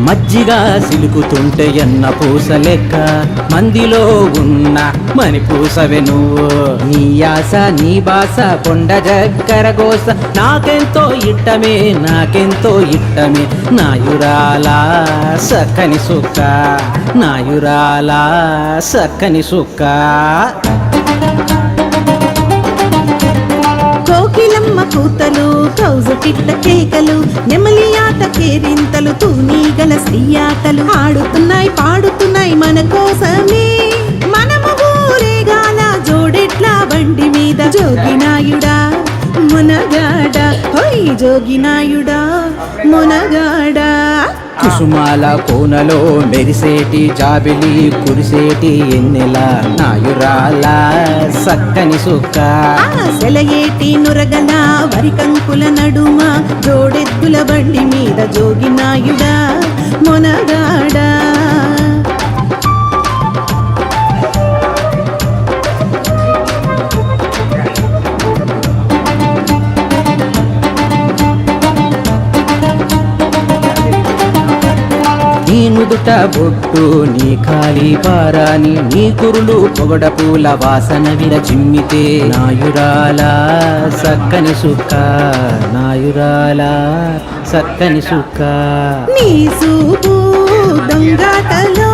మజ్జిగా సిలుకుతుంటే ఎన్న పూస లెక్క మందిలో ఉన్న మని పూసవే నువ్వు. నీ యాస నీ బాస కొండ జక్కర గోస నాకెంతో ఇట్టమే నాయురాల సక్కని సుక్క నాయురాల సక్కని సుక్క. కోకిలమ్మ కూతలు కౌజు పిట్ట కేకలు నెమలి ఆట కేరింతలు తూనీగల శ్రీయాటలు ఆడుతున్నాయి పాడుతున్నాయి మన కోసమే. మనము ఊరేగాల జోడెట్ల బండి మీద జోగినాయుడా మొనగాడా. హోయ్ జోగినాయుడా మొనగాడా. కుసుమాల కోనలో మెరిసేటి జాబిలి కురిసేటి ఎన్నెల నాయురాల సక్కని సుక్క సెలయేటి నురగల వరి కంకుల నడుమ జోడెద్దుల బండి మీద జోగినాయుడా మొనగాడా. నీ నుదుట బొట్టు నీ కాలి పారాని నీ కురులు పొగడ పూల వాసన విర చిమ్మితే నాయురాల సక్కని సుక్క నాయురాల సక్కని సుక్క. నీ సూపు దొంగాటలో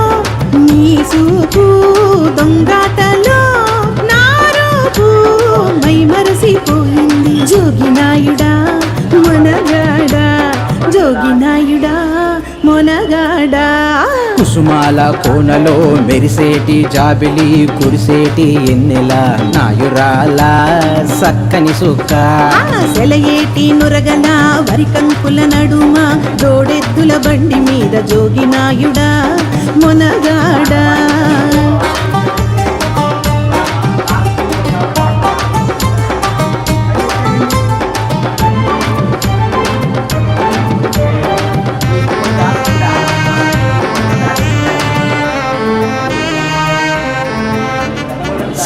నీ సూపు దొంగాటలో నా రూపు మై మరసిపోయింది జోగినాయుడా మొనగాడా జోగినాయుడా మొనగాడా. కుసుమాల కోనలో మెరిసేటి జాబిలి కురిసేటి ఎన్నెల నాయురాల సక్కని సుక్క సెలయేటి నురగల వరి కంకుల నడుమ జోడెద్దుల బండి మీద జోగినాయుడా మొనగాడా.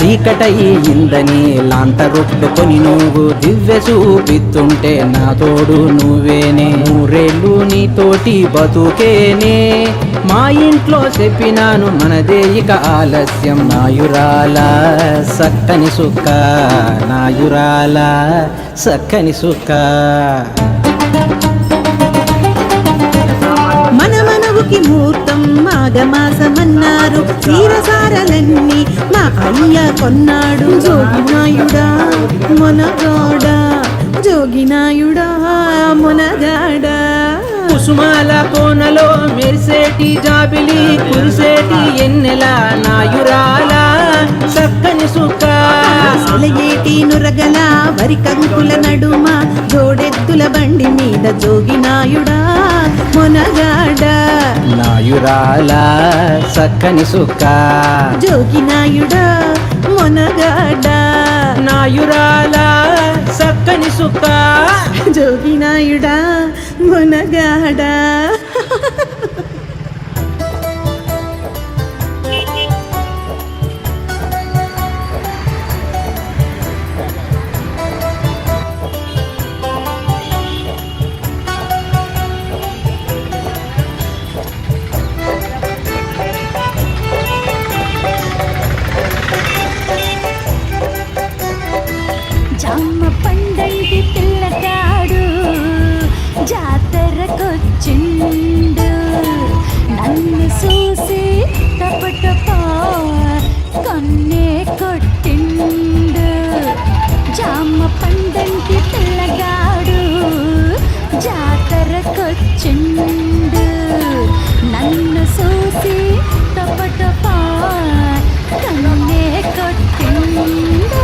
చీకటయిందని లాంతరొట్టుకొని నువ్వు దివ్య చూపిస్తుంటే నా తోడు నువ్వేనే. నూరేళ్ళు నీతోటి బతుకేనే, మా ఇంట్లో చెప్పినాను మనదే ఇక ఆలస్యం. నాయురాల సక్కని సుక్క, నాయురాల సక్కని సుక్క. మన మనవుకి ముహూర్తం మాఘమాసమన్నారు, తీరసారలన్నీ మా అయ్య కొన్నాడు. జోగినాయుడా మొనగాడా, జోగినాయుడా మొనగాడా. కుసుమాల కోనలో మెరిసేటి జాబిలి, కురిసేటి ఎన్నెల నాయురాల సక్కని సుక్క. సెలయేటి నురగల వరి కంకుల నడుమ, జోడెద్దుల బండి మీద జోగినాయుడా మొనగాడా. నాయురాల సక్కని సుక్క, జోగినాయుడా మొనగాడా. నాయురాల సక్కని సుక్క. జోగినాయుడా మొనగాడా. జామ పండంటి పిల్లగాడు జాతరకొచ్చిండు, నన్ను చూసి టపటపా కన్నే కొట్టిండు. జామ పండంటి పిల్లగాడు జాతరకొచ్చిండు, నన్ను చూసి టపటపా కన్నే కొట్టిండు.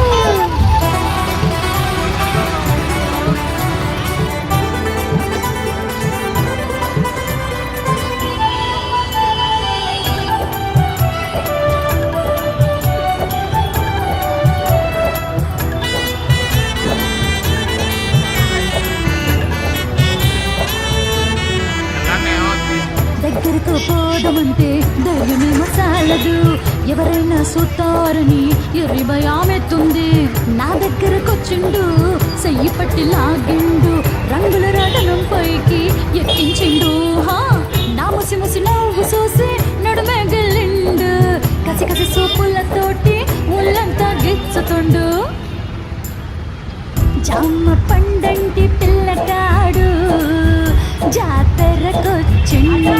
దగ్గరకు పోదమంటే ధైర్యమేమో చాలదు, ఎవరైనా సుతారని ఎర్రి భయామెత్తుంది. నా దగ్గరకొచ్చిండు, చెయ్యి పట్టి లాగిండు, రంగుల రటనం పైకి ఎక్కించిండు. నా ముసి ముసి నవ్వు చూసి నడుమే గెల్లిండు, కసి కసి సూపులతోటి ఒళ్ళంతా గిచ్చుతుండు. జామ పండంటి పిల్లగాడు జాతరకొచ్చిండు,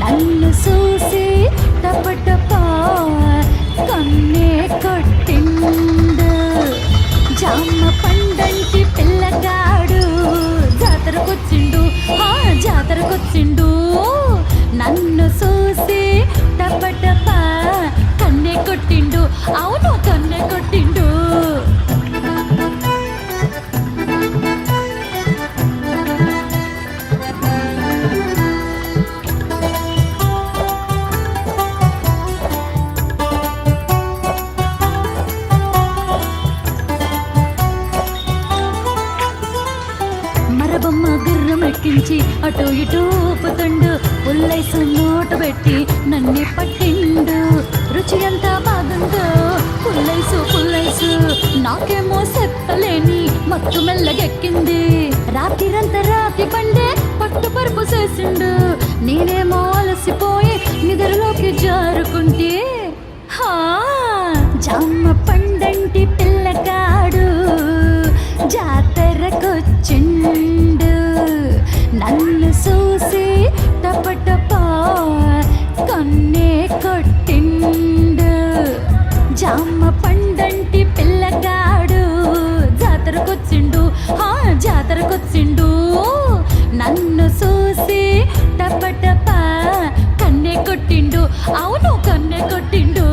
నన్ను చూసి టపటపా కన్నే కొట్టిండు. జామ పండంటి పిల్లగాడు జాతరకొచ్చిండు, జాతరకొచ్చిండు, నన్ను చూసి టపటపా కన్నే కొట్టిండు. అవును కన్నే కొట్టిండు. మరబమ్మ గుర్రం ఎక్కించి అటు ఇటు ఊపుతుండు, పుల్లైసు నోటు పెట్టి నన్ను పట్టిండు. రుచి అంతా బాగుందో పుల్లైసు పుల్లైసు, నాకేమో చెప్పలేని మత్తు మెల్లగెక్కింది. రాత్రిరంతా రాతి పండే పట్టు పరుపు చేసిండు, నేనేమో అలసిపోయి నిద్రలోకి జారుకుంటే. జామ పండంటి పిల్లగాడు జాతరకొచ్చిండు, నన్ను చూసి టపటపా కన్నే కొట్టిండు. జామ పండంటి పిల్లగాడు జాతరకొచ్చిండు, జాతరకొచ్చిండు, నన్ను చూసి టపటపా కన్నే కొట్టిండు. అవును కన్నే కొట్టిండు.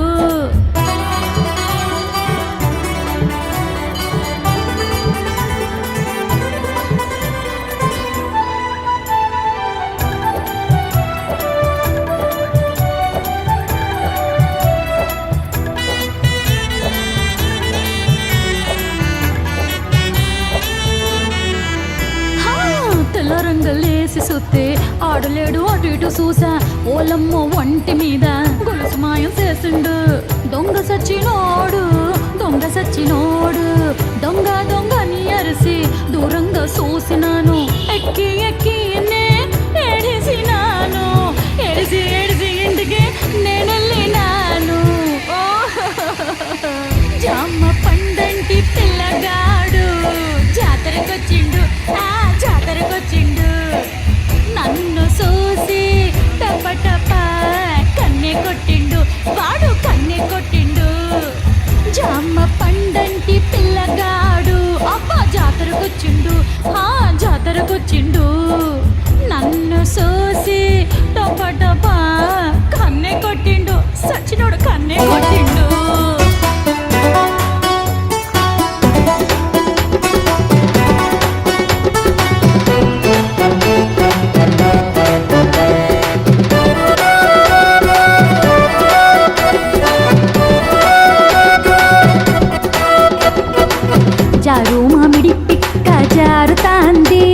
తెల్ల రంగులేసి సుత్తే ఆడలేడు అటు ఇటు చూసా ఓలమ్మో ఒంటి మీద గొలుసు మాయం చేసిండు దొంగ సచ్చినోడు దొంగ సచ్చినోడు దొంగ దొంగ నీ అరిసి దూరంగా చూసినాను ఎక్కి ఎక్కి నే ఏడిసినాను ఏడిసి ఏడిసి ఇంటికి నేను వెళ్ళినాను ఓ జామ పండంటి పిల్లగాడు జాతరకొచ్చిండు ఆ జాతరకొచ్చిండు నన్ను చూసి టప టప కన్నె కొట్టిండు వాడు కన్నె కొట్టిండు జామ పండంటి పిల్లగాడు అబ్బా జాతరకొచ్చిండు ఆ జాతరకొచ్చిండు నన్ను చూసి టప టప కన్నె కొట్టిండు సచ్చినోడు కన్నె కొట్టిండు జారు మామిడి పిక్క జారుతాంది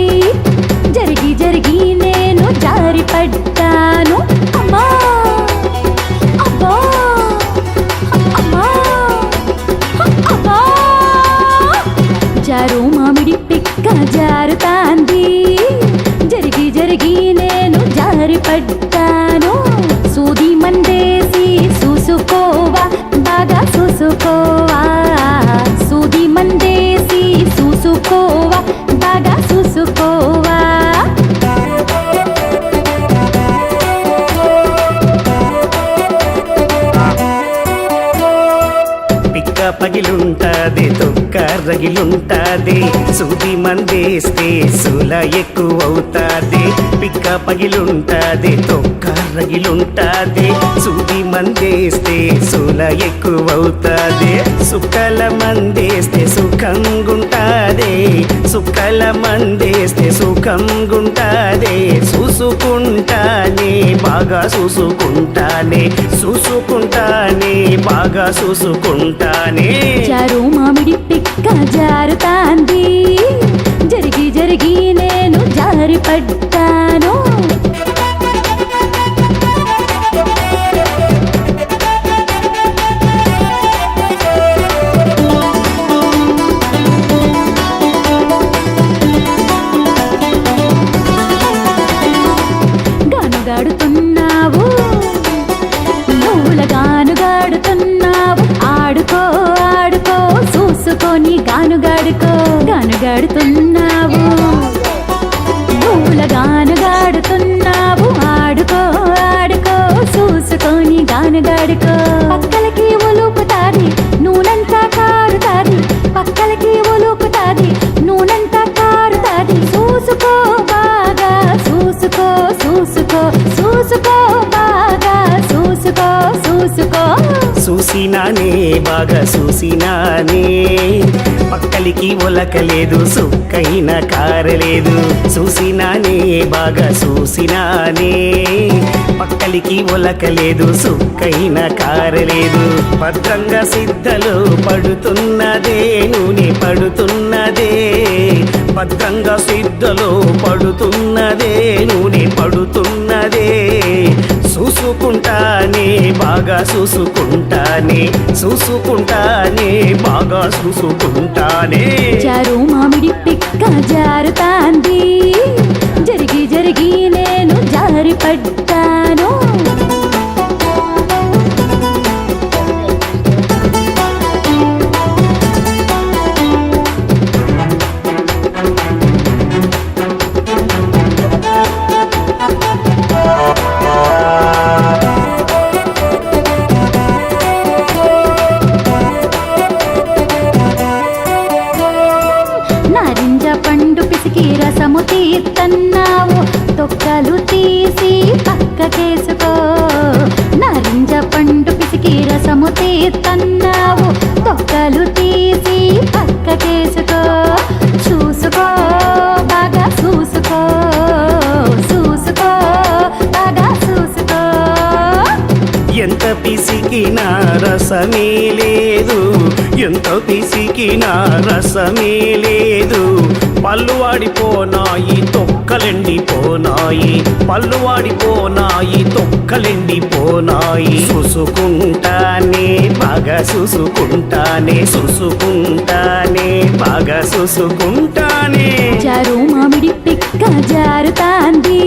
జరిగి జరిగి నేను జారి పడ్డాను అమ్మా అబ్బా అమ్మా అబ్బా జారు మామిడి పిక్క జారుతాంది జరిగి జరిగి నేను జారి పడ్డాను సూది మందేసి చూసుకోవా బాగా చూసుకోవా సూది మందేసి చూసుకోవా బాగా చూసుకోవా పిక్క పగిలుంటాది తొక్క రగిలుంటాది సూది మందేస్తే సుల ఎక్కువవుతాది పిక్క పగిలుంటాది తొక్క రగిలుంటాది సూది మందేస్తే సుల ఎక్కువవుతాది సుక్కల మందేస్తే సుఖంగుంటాది సుక్కల మందేస్తే సుఖంగుంటాది చూసుకుంటానే బాగా చూసుకుంటానే చూసుకుంటానే బాగా చూసుకుంటానే జారు మామిడి పిక్క జారుతాంది జరిగి జరిగి నేను జారి పడ్డాను గానుగాడుతున్నావు నువ్వుల గానుగాడుతున్నావు ఆడుకో ఆడుకో చూసుకొని గానుగాడుకో గానుగాడుతున్నావు నువ్వుల గానుగాడుతున్నావు ఆడుకో ఆడుకో చూసుకొని గానుగాడుకో పక్కలకి ఒలుపుతాది నూనెంతా కారుతాది పక్కలకి ఒలుపుతాది నూనెంతా కారుతాది చూసుకో బాగా చూసుకో చూసుకో చూసుకో బాగా చూసుకో చూసుకో చూసినానే బాగా చూసినానే పక్కలికి ఒలకలేదు సుక్కైన కారలేదు చూసినానే బాగా చూసినానే పక్కలికి ఒలకలేదు సుక్కైన కారలేదు భద్రంగా సిద్ధలో పడుతున్నదే నూనె పడుతున్నదే భద్రంగా సిద్ధలో పడుతున్నదే నూనె పడుతున్నదే చూసుకుంటానే బాగా చూసుకుంటానే చూసుకుంటానే బాగా చూసుకుంటానే జారు మామిడి పిక్క జారుతాంది జరిగి జరిగి నేను జారి పడ్డాను నారింజ పండు పిసికి రసము తీస్తున్నావు తొక్కలు తీసి పక్కకేసుకో నారింజ పండు పిసికి రసము తీస్తున్నావు తొక్కలు తీసి పక్కకేసుకో చూసుకో బాగా చూసుకో చూసుకో బాగా చూసుకో ఎంత పిసికినా రసమే లేదు ఎంత పిసికినా రసమే లేదు పళ్ళు వాడిపోనాయి తొక్కలెండిపోనాయి, పళ్ళు వాడిపోనాయి తొక్కలెండిపోనాయి. చూసుకుంటానే బాగా చూసుకుంటానే, చూసుకుంటానే బాగా చూసుకుంటానే. జారు మామిడి పిక్క జారుతాంది,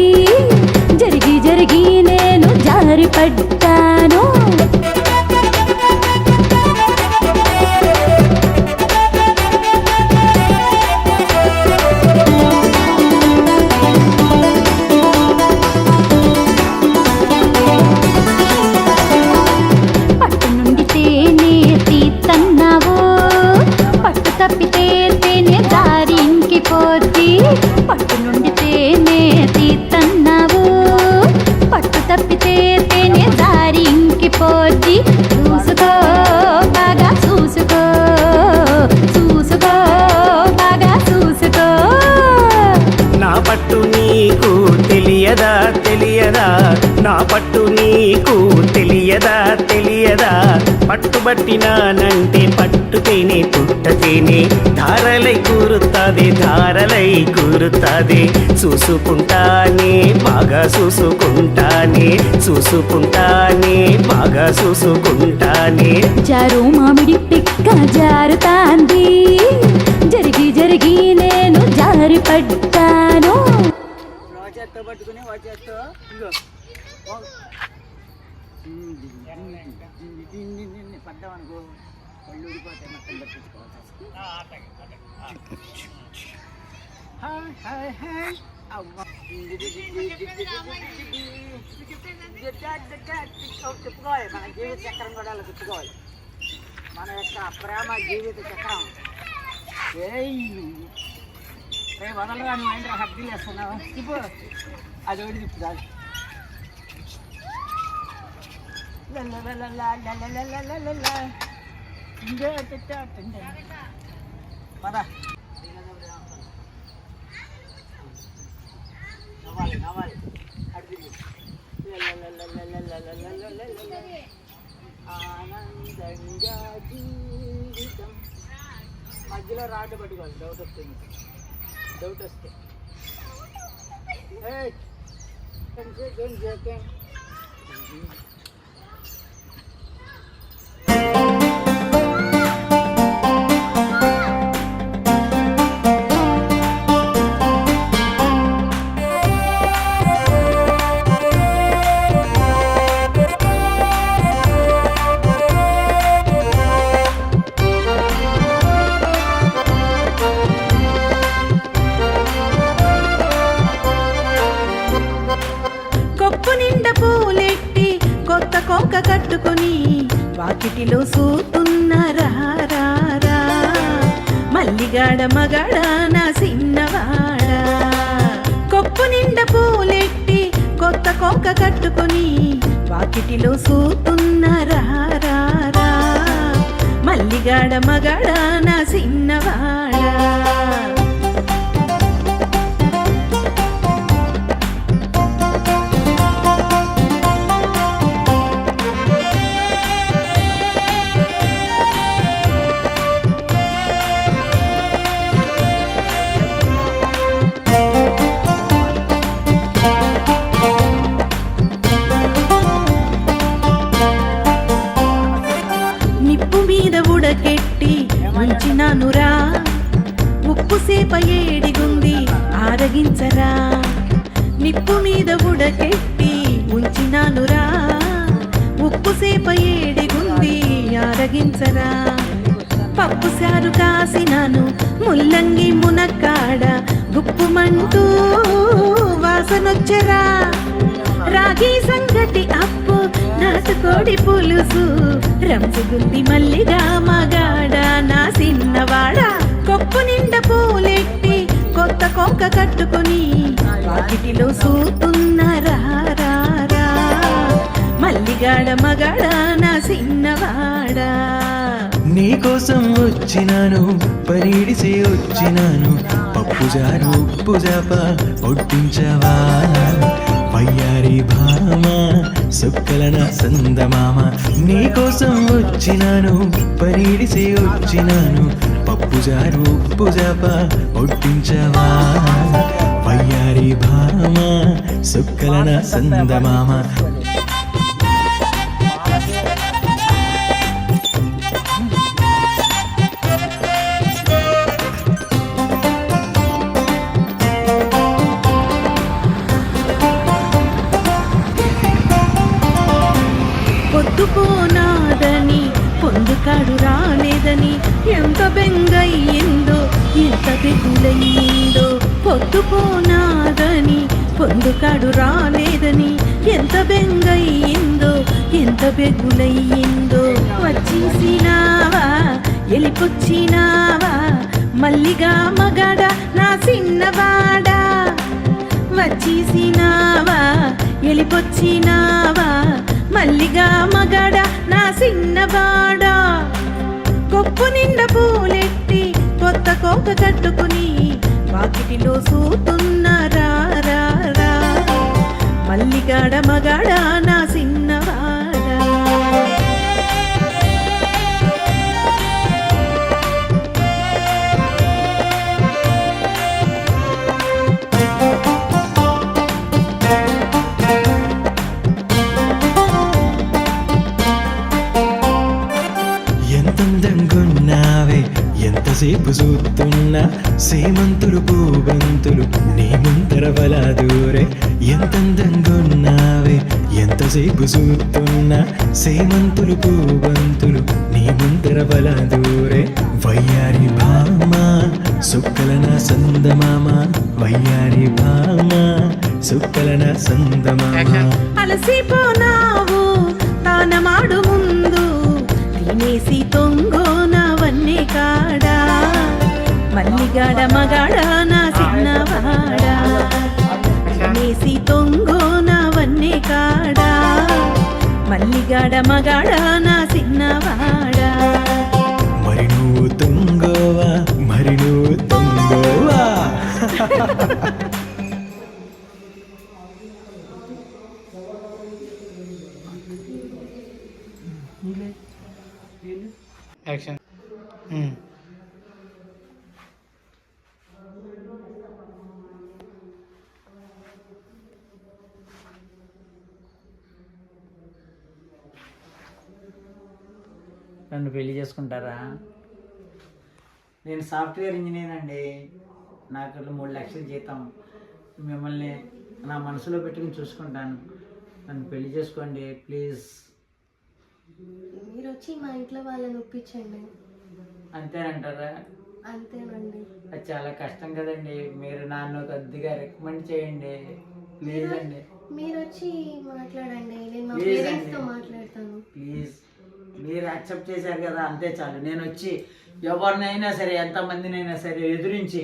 జరిగి జరిగి నేను జారి పడ్డాను. పట్టు నుండి తేనె తీతన్నావు, పట్టు తప్పితే తేనె దారి ఇంకిపోద్ది. పట్టు నుండి తేనె తీతన్నావు, పట్టు తప్పితే తేనె దారి ఇంకిపోద్ది. చూసుకో బాగా చూసుకో, చూసుకో బాగా చూసుకో. నా పట్టు నీకు తెలియదా తెలియదా, నా పట్టు నీకు తెలియదా తెలియదా. పట్టుబట్టినానంటే పట్టుతేనే పుట్టతేనే ధారలై కూరుతాదే, ధారలై కూరుతాదే. చూసుకుంటానే బాగా చూసుకుంటానే, చూసుకుంటానే బాగా చూసుకుంటానే. జారు మామిడి పిక్క జారుతాంది, జరిగి జరిగి నేను జారి పడ్డాను. చేత్తో పట్టుకుని వాటి చేత్తో ఇంకో పడ్డామనుకో పళ్ళు ఊడిపోతాయి, మొత్తం పట్టించుకోవాలి. తిప్పుకోవాలి, మన జీవిత చక్రం కూడా అలా తిప్పుకోవాలి. మన యొక్క ప్రేమ జీవిత చక్రం. వదలరా నువ్వు ఏంటో హద్దీలు వేస్తున్నావు, తిప్పు అది ఒకటి తిప్పు చాలు. పద నవ్వాలి నవ్వాలి అడిగి ఆనందంగా జీవితం. మధ్యలో రాటు పట్టుకోవాలి, డౌట్ వస్తుంది, డౌట్ వస్తే కోక కట్టుకొని వాకిటిలో సూతున్న రారా, మల్లిగాడ మగాడ నా సిన్నవాడ. కొప్పు నిండా పూలెట్టి కొత్త కోక కట్టుకొని వాకిటిలో సూతున్న రారా, మల్లిగాడ మగాడ నా సిన్నవాడ. ఉంచినానురా ఉప్పు సేప ఏడిగుంది ఆరగించరా. నిప్పు మీద ఉడకెట్టి ఉంచినానురా ఉప్పు సేప ఏడిగుంది ఆరగించరా. పప్పు సారు కాసినాను ముల్లంగి మునక్కాడ గుప్పుమంటూ వాసనొచ్చరా. రాగి సంగటి అప్పు నాటుకోడి పులుసు రంసుగుంది మల్లిగా మగాడ నా సిన్నవాడ. కొప్పు నిండా పూలెట్టి కొత్త కోక కట్టుకొని వాకిటిలో సూతున్న రారా, మల్లిగాడ మగాడ నా సిన్నవాడ. నీకోసం వచ్చినాను పరీడిసే వచ్చినాను, పప్పు జారు ఉప్పు జాప ఒడ్డించవా. వయ్యారి భామ సుక్కలన సందమామ, నీకోసం వచ్చినాను పరీడిసే వచ్చినాను, పప్పు జారు ఉప్పు జాప ఒట్టించవా వయ్యారి భామ సుక్కలన సందమామ పొద్దుపోనాదని పొందుకాడు రాలేదని ఎంత బెంగయ్యిందో ఎంత బెగులయ్యిందో పొద్దుపోనాదని పొందుకాడు రాలేదని ఎంత బెంగయ్యిందో ఎంత బెగులయ్యిందో వచ్చేసినావా ఎలిపొచ్చినావా మల్లిగా మగాడ నా చిన్నవాడా వచ్చేసినావా ఎలిపొచ్చినావా మల్లిగా మగాడ నా చిన్నవాడా కొప్పు నిండా పూలెట్టి కొత్త కోక కట్టుకుని వాకిటిలో సూతున్నారా మల్లిగాడ మగాడ నా చిన్నవాడా ఎంతందంగున్నావే ఎంతసేపు చూస్తున్నా సేమంతులు పూబంతులు నీ ముందర బలాదూరే ఎంతందంగున్నావే ఎంతసేపు చూస్తున్నా సేమంతులు పూబంతులు నీ ముందర బలాదూరే వయ్యారి భామ సుక్కలన సందమామ వయ్యారి భామ సుక్కలన సందమామ అలసిపోనావు తానమాడు ముందు తినేసి తొంగోనవన్నీ కాడా మల్లిగాడ మగాడ నా చిన్నవాడా తినేసి తొంగోనవన్నీ కాడా మల్లిగాడ మగాడ నా చిన్నవాడా మరి నువ్వు తుంగోవా మరి నువ్వు తుంగోవా యాక్షన్ నన్ను పెళ్లి చేసుకుంటారా? నేను సాఫ్ట్వేర్ ఇంజనీర్ అండి. నాకు 3 లక్షల జీతం. మిమ్మల్ని నా మనసులో పెట్టుకుని చూసుకుంటాను. నన్ను పెళ్లి చేసుకోండి ప్లీజ్. మీరు వచ్చి మా ఇంట్లో వాళ్ళని ఒప్పించండి. అంతేనంటారా? అంతేనండి. అది చాలా కష్టం కదండి. మీరు నన్ను కొద్దిగా రికమెండ్ చేయండి ప్లీజ్ అండి. మీరు వచ్చి మాట్లాడండి, నేను మా ప్లీజ్ పేరెంట్స్తో అండి. మాట్లాడతాను. ప్లీజ్ మీరు యాక్సెప్ట్ చేశారు కదా, అంతే చాలు. నేను వచ్చి ఎవరినైనా సరే ఎంతమందినైనా సరే ఎదురించి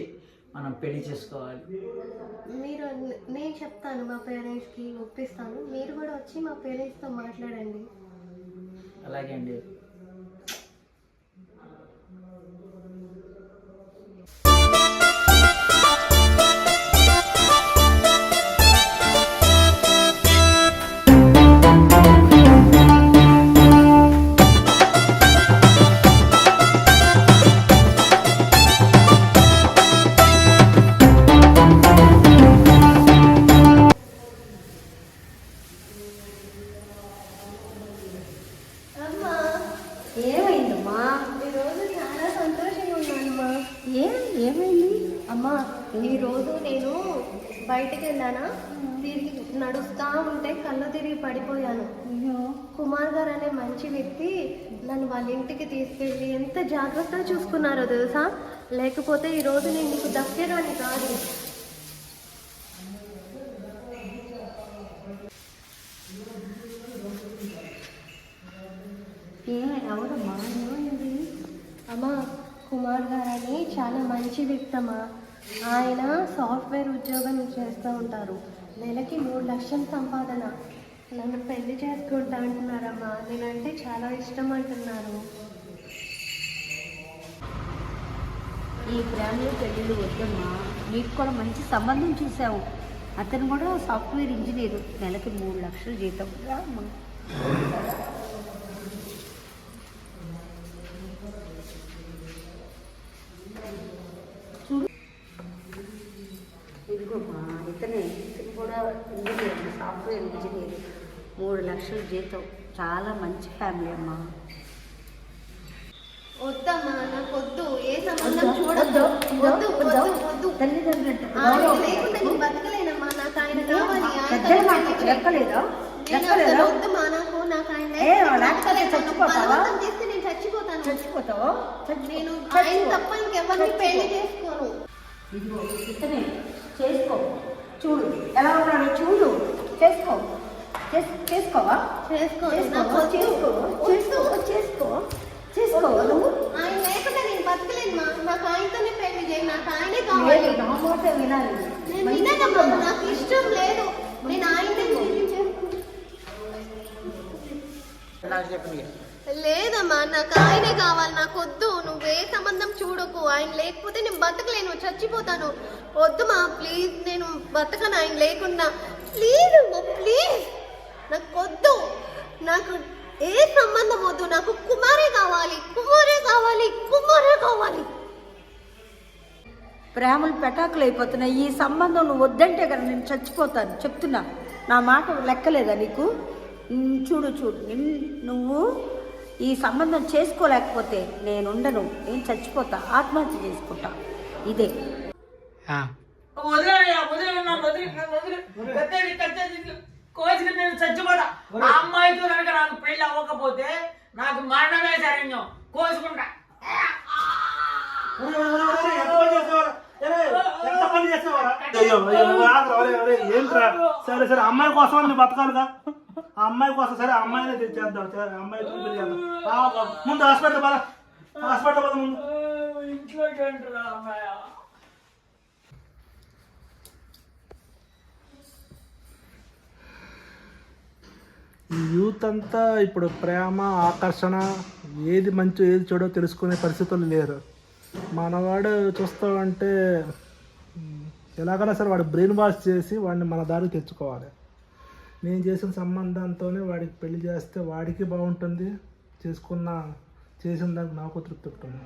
మనం పెళ్లి చేసుకోవాలి. మీరు నేను చెప్తాను మా పేరెంట్స్కి, ఒప్పిస్తాను. మీరు కూడా వచ్చి మా పేరెంట్స్తో మాట్లాడండి. అలాగే అండి. ఏమైందమ్మా? ఈరోజు చాలా సంతోషంగా ఉన్నానమ్మా. ఏమైంది అమ్మా? ఈరోజు నేను బయటికి వెళ్ళానా, తిరిగి నడుస్తూ ఉంటే కళ్ళు తిరిగి పడిపోయాను. కుమార్ గారు అనే మంచి వ్యక్తి నన్ను వాళ్ళ ఇంటికి తీసుకెళ్ళి ఎంత జాగ్రత్తగా చూసుకున్నారో తెలుసా. లేకపోతే ఈరోజు నేను నీకు దక్కేదాన్ని కాదు. ఎవరమ్మా? అమ్మా, కుమార్ గారని చాలా మంచి వ్యక్తమ్మా. ఆయన సాఫ్ట్వేర్ ఉద్యోగం చేస్తూ ఉంటారు. నెలకి 3 లక్షల సంపాదన. నన్ను పెళ్లి చేసుకుంటా అంటున్నారమ్మా. నేనంటే చాలా ఇష్టం అంటున్నారు. ఈ ప్రేమలో పెళ్ళిళ్ళు వద్దమ్మా. నీకు కూడా మంచి సంబంధం చూసావు. అతను కూడా సాఫ్ట్వేర్ ఇంజనీర్, నెలకి 3 లక్షల జీతం. అమ్మా ఇతనే కూడా ఇంజనీర్, సాఫ్ట్వేర్ ఇంజనీర్, 3 లక్షల జీతం. చాలా మంచి ఫ్యామిలీ అమ్మా. వద్దమ్మా, నాకు వద్దు. ఏ సంబంధం చూడొద్దు. వద్దు వద్దు వద్దు. తల్లిదండ్రులు ఆయన లేకుండా నేను బతకలేనమ్మా. నాకు ఆయన కావాలి. లెక్కలేదా? వద్దమ్మా, నాకు ఆయన బలవంతం చేస్తే నేను చచ్చిపోతాను. చచ్చిపోతావా? నేను ఆయన తప్ప ఇంకెవరిని పెళ్లి చేసుకోను. ఇదిగో ఇతనే చేసుకో, చూడు ఎలా ఉన్నాడో చూడు, చేసుకో. చేసుకోవా? చేసుకో. నువ్వు ఆయన లేకుండా నేను బతకలేను. నాకు ఆయనతోనే పెళ్లి చేయి. నాకు ఆయనే కావాలి. నా మాట వినాలి. నేను విననమ్మా, నాకు ఇష్టం లేదు. నేను ఆయనతో లేదమ్మా, నాకు ఆయనే కావాలి. నాకు వద్దు. నువ్వే సంబంధం చూడకు. ఆయన లేకపోతే నేను బతకలేను, చచ్చిపోతాను. వద్దుమా ప్లీజ్, నేను బతకను ఆయన లేకుండా. ప్లీజ్ అమ్మా, ప్లీజ్. నాకు వద్దు. నాకు ఏ సంబంధం వద్దు. నాకు కుమారే కావాలి. ప్రేమలు పెటాకులు అయిపోతున్నాయి. ఈ సంబంధం నువ్వు వద్దంటే కదా నేను చచ్చిపోతాను. చెప్తున్నా, నా మాట లెక్కలేదా నీకు? చూడు నువ్వు ఈ సంబంధం చేసుకోలేకపోతే నేనుండను, నేను చచ్చిపోతా, ఆత్మహత్య చేసుకుంటా. ఇదే కోసిన నేను చచ్చిపోతా. ఆ అమ్మాయితో కనుక నాకు పెళ్లి అవ్వకపోతే నాకు మరణమే శరణ్యం. కోసుకుంటా. ఏంట్రా? సరే సరే, అమ్మాయి కోసం నువ్వు బతకాలిగా. ఆ అమ్మాయి కోసం సరే, అమ్మాయినే తెచ్చేద్దాం. సరే, అమ్మాయి ముందు హాస్పిటల్ పద ముందు. ఇంట్లోకి అంటారా అమ్మాయి? ఈ యూత్ అంతా ఇప్పుడు ప్రేమ, ఆకర్షణ, ఏది మంచో ఏది చెడో తెలుసుకునే పరిస్థితులు లేరు. మనవాడు చూస్తామంటే ఎలాగైనా సరే వాడు బ్రెయిన్ వాష్ చేసి వాడిని మన దారికి తెచ్చుకోవాలి. నేను చేసిన సంబంధంతోనే వాడికి పెళ్లి చేస్తే వాడికి బాగుంటుంది, చేసిన దానికి నాకు తృప్తి ఉంటుంది.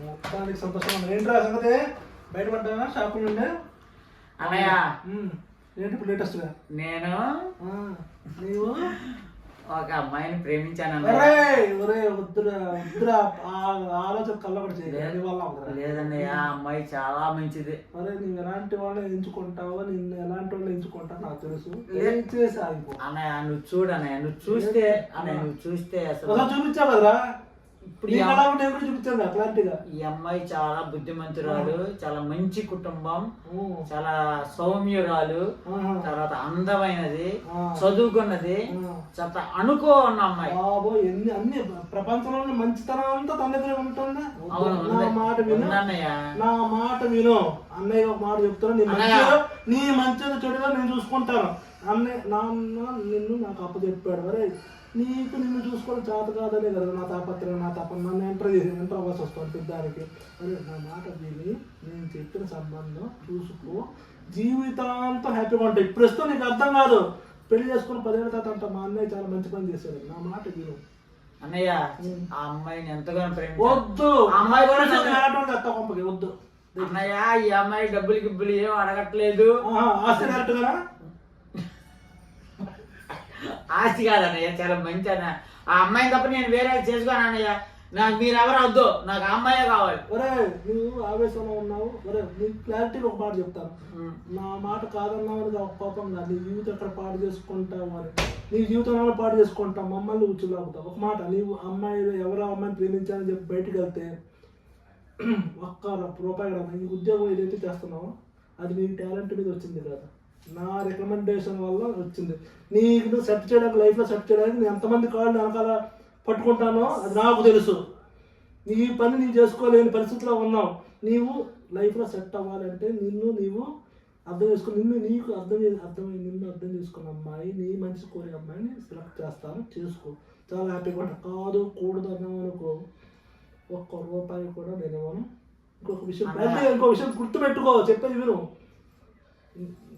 మొత్తానికి సంతోషం. ఏంట్రా సంగతి? బయటపడ్డా షాపుల నుండి? అన్నయ్య ఏంటి ఇప్పుడు లేటెస్ట్గా? నేను నీవు ఒక అమ్మాయిని ప్రేమించాను. ఆలోచన కళ్ళబడి లేదన్నయ్య, ఆ అమ్మాయి చాలా మంచిది. అరే నువ్వు ఎలాంటి వాళ్ళని ఎంచుకుంటావో, నిన్ను ఎలాంటి వాళ్ళు ఎంచుకుంటావు నాకు తెలుసు. అన్నయ్య నువ్వు చూడు అన్నయ్య, నువ్వు చూస్తే అసలు చూపించావు కదరా. ఇప్పుడు చూపించాను అట్లాంటిగా. ఈ అమ్మాయి చాలా బుద్ధిమంతురాలు, చాలా మంచి కుటుంబం, చాలా సౌమ్యురాలు, తర్వాత అందమైనది, చదువుకున్నది, చాలా అనుకో ఉన్న అమ్మాయి. అన్ని ప్రపంచంలో మంచితనం అంతా తన దగ్గర ఉంటుందా? నా మాట విను అన్నయ్య. ఒక మాట చెప్తాను, నీ మంచిగా చెడుగా నేను చూసుకుంటాను. అన్నయ్య నాన్న నిన్ను నాకు అప్పచెప్పాడు. అరే నిన్ను చూసుకోవడం చేత కాదనే కదా నా తాపత్రయం, నా తపన. నన్ను ఎంటర్ అవ్వాల్సి వస్తుంది పెద్దానికి. అరే నా మాట విని నేను చెప్పిన సంబంధం చూసుకో, జీవితాంతం హ్యాపీగా ఉంటాయి. ఇప్పుడు వస్తే నీకు అర్థం కాదు. పెళ్లి చేసుకుని 10 ఏళ్ళ తర్వాత అంట మా అన్నయ్య చాలా మంచి పని చేశాడు. నా మాట విను అన్నయ్య. ఆ అమ్మాయిని ఎంతగానో వద్దు, అమ్మాయి వద్దు అన్నయ్య. ఈ అమ్మాయి డబ్బులు ఏం అడగట్లేదు. ఆస్తి కరెక్ట్గా? ఆస్తి కాదన్నయ్య, చాలా మంచి అన్న. ఆ అమ్మాయిని తప్ప నేను వేరే చేసుకోను అన్నయ్య. నాకు మీరెవరు వద్దు, నాకు ఆ అమ్మాయే కావాలి. ఒరే నువ్వు ఆవేశంలో ఉన్నావు. ఒరే నీకు క్లారిటీగా ఒక మాట చెప్తాను. నా మాట కాదన్నావు ఒక కోపం కాదు. నీ జీవితం ఎక్కడ పాడు చేసుకుంటావు అని, నీ జీవితంలో పాడు చేసుకుంటావు, మమ్మల్ని ఉచ్చులాగుతావు. ఒక మాట, నీవు అమ్మాయిలు ఎవరో అమ్మాయిని ప్రేమించాలని చెప్పి బయటకు వెళ్తే ₹1 నీ ఉద్యోగం ఏదైతే చేస్తున్నావో అది నీ టాలెంట్ మీద వచ్చింది కదా, నా రికమెండేషన్ వల్ల వచ్చింది. నీకు సెట్ చేయడానికి, లైఫ్లో సెట్ చేయడానికి నేను ఎంతమంది కాళ్ళు వెనకాల పట్టుకుంటానో అది నాకు తెలుసు. నీ పని నీవు చేసుకోలేని పరిస్థితిలో ఉన్నావు. నీవు లైఫ్లో సెట్ అవ్వాలంటే నీవు అర్థం చేసుకుని, నీకు అర్థం చేసుకున్న అమ్మాయి, నీ మంచి కోరే అమ్మాయిని సెలెక్ట్ చేస్తాను, చేసుకో. చాలా హ్యాపీగా ఉంటా. కాదు కూడదు అన్నావు అనుకో, ₹1 కూడా నేనేమోను. ఇంకొక విషయం గుర్తుపెట్టుకో, చెప్పేది విను.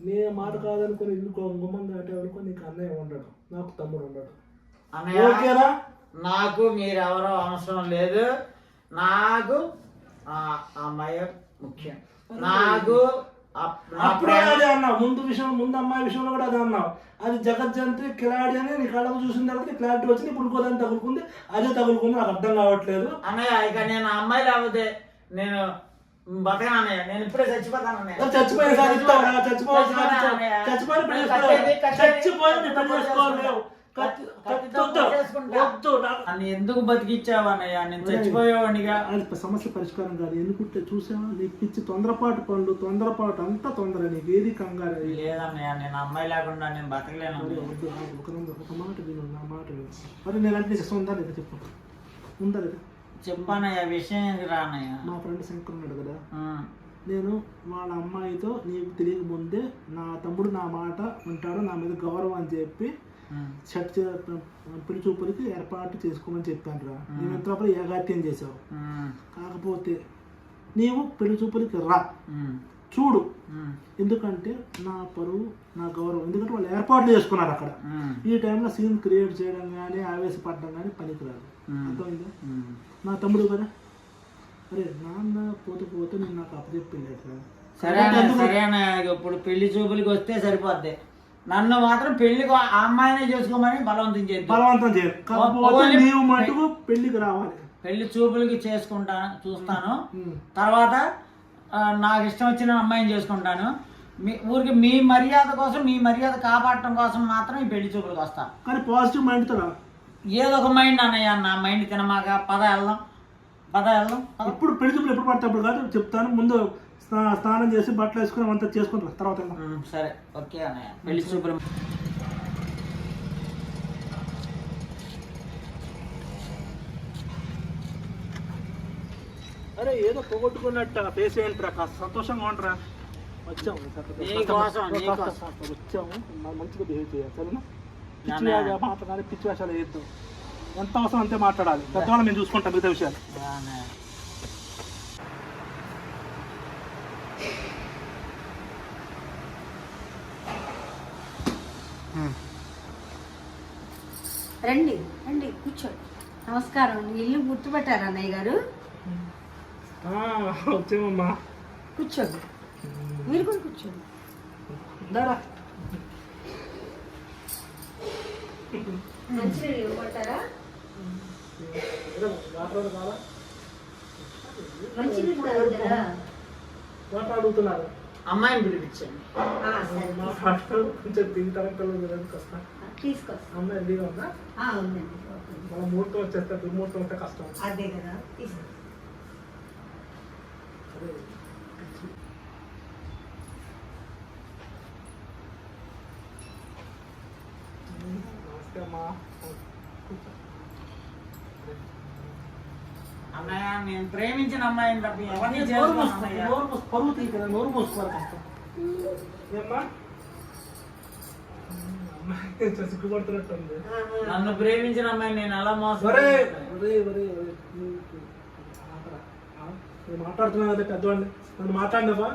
నే మాట కాదనుకొని ఇల్లు గుమ్మం దాటే అనుకో, నీకు అన్నయ్య ఉండడు, నాకు తమ్ముడు ఉండడు. అన్నయ్య ఓకేనా? నాకు మీరెవరో అవసరం లేదు. నాకు ఆ అమ్మాయి ముఖ్యం. నాకు అప్పుడు అదే అన్నావు, ముందు అమ్మాయి విషయంలో కూడా అదే అన్నావు. అది జగజ్జంత్రి కిలాడి అని నీ కళ్ళకు చూసిన తర్వాత క్లారిటీ వచ్చింది. ఇప్పుడు ఇంకోదాన్ని తగులుకుంది, అదే తగులుకుంది, నాకు అర్థం కావట్లేదు అన్నయ్య. ఇక నేను అమ్మాయి లేకపోతే నేను బతకను అన్నయ్య. నేను ఇప్పుడే చచ్చిపోతాను అన్నయ్య. చచ్చిపోయి నన్ను ఎందుకు బతికిచ్చావు అన్నయ్య? నేను చచ్చిపోయేవాడిగా. సమస్య పరిష్కారం కాదు. ఎందుకుంటే చూసావా, నీకు పిచ్చి తొందరపాటు పనులు, తొందరపాటు అంతా తొందర, నీకు ఏది కంగారు. లేదన్నయ్య, నేను అమ్మాయి లేకుండా నేను బతకలేను. ఒక మాట విను, నా మాట విను. అరే నేనంటే నీకు ఇష్టం ఉందా లేదా చెప్పు, ఉందా లేదా చెప్పానయ్య. విషయం ఏంటి రా అన్నయ్య? మా ఫ్రెండ్ శంకర్ ఉన్నాడు కదా, నేను వాళ్ళ అమ్మాయితో నీకు తెలియక ముందే నా తమ్ముడు నా మాట ఉంటాడు, నా మీద గౌరవం అని చెప్పి పెళ్లి చూపులకి ఏర్పాటు చేసుకోమని చెప్పాను రా. నేను ఎంతప్పుడు ఏగాత్యం చేసావు. కాకపోతే నీవు పెళ్లి చూపులకి రా, చూడు. ఎందుకంటే నా పరువు, నా గౌరవం, ఎందుకంటే వాళ్ళు ఏర్పాట్లు చేసుకున్నారు అక్కడ. ఈ టైంలో సీన్ క్రియేట్ చేయడం కానీ ఆవేశపడడం కానీ పనికిరాదు. అర్థమైందా? నా తమ్ముడు కదా, అరే నాన్న పోతే పోతే నేను నాకు అప్పచెప్పింది. సరే అన్నయ్య, ఇప్పుడు పెళ్లి చూపులకి వస్తే సరిపోద్ది. నన్ను మాత్రం పెళ్లికి ఆ అమ్మాయినే చేసుకోమని బలవంతం చేయదు. నీవు మటుకు పెళ్లికి రావాలి. పెళ్లి చూపులకి చూస్తాను. తర్వాత నాకు ఇష్టం వచ్చిన అమ్మాయిని చేసుకుంటాను. ఊరికి మీ మర్యాద కోసం, మీ మర్యాద కాపాడటం కోసం మాత్రం ఈ పెళ్లి చూపులకు వస్తాను. కానీ పాజిటివ్ మైండ్తో ఏదో ఒక మైండ్ అన్నయ్య. నా మైండ్ తినమాక పద వెళ్దాం. ఇప్పుడు పెళ్లి చూపులు ఎప్పుడు పడతాప్పుడు కాదు చెప్తాను. ముందు స్నానం చేసి బట్టలు వేసుకుని అంతా చేసుకుంటారు, తర్వాత సరే ఓకే అన్నయ్య. పెళ్లి చూపులు అరే ఏదో పోగొట్టుకున్నట్టు ఫేస్ ఏంటరా, కాస్త సంతోషంగా ఉండరా. వచ్చాము మంచిగా బిహేవ్ చేయాలి, సరేనా? పిచ్చి మాట్లాడాలి, పిచ్చి వేషాలు వేద్దాం. ఎంత అవసరం అంతే మాట్లాడాలి. పెద్దవాళ్ళు మేము చూసుకుంటాం మిగతా విషయాలు. రండి రండి కూర్చోండి. నమస్కారం. ఇల్లు గుర్తుపెట్టారా అన్నయ్య గారు? వచ్చేమమ్మా, కూర్చోండి. మీరు కూడా కూర్చోండి. మంచిగా ఇవ్వమంటారా? అడుగుతున్నారు. అమ్మాయిని పిలిపించండి. కొంచెం దిగుతారా తీసుకొస్తా. అమ్మాయి రెడీగా ఉందా? ఉందండి. మన ముహూర్తం వచ్చేస్తే దుర్ముహూర్తం వస్తే కష్టం. అదే కదా, తీసుకో. నమస్తే అమ్మా. అన్నయ్య, నేను ప్రేమించిన అమ్మాయిని తప్ప ఎవరిని పరువు తీ కదా, నోరు మూసుకోవాలి కష్టం. ఏమ్మా సిగ్గుపడుతున్నట్టుంది. నన్ను ప్రేమించిన అమ్మాయి నేను ఎలా మాట్లాడుతున్నా కదా పెద్దవాడిని, నన్ను మాట్లాడినవా?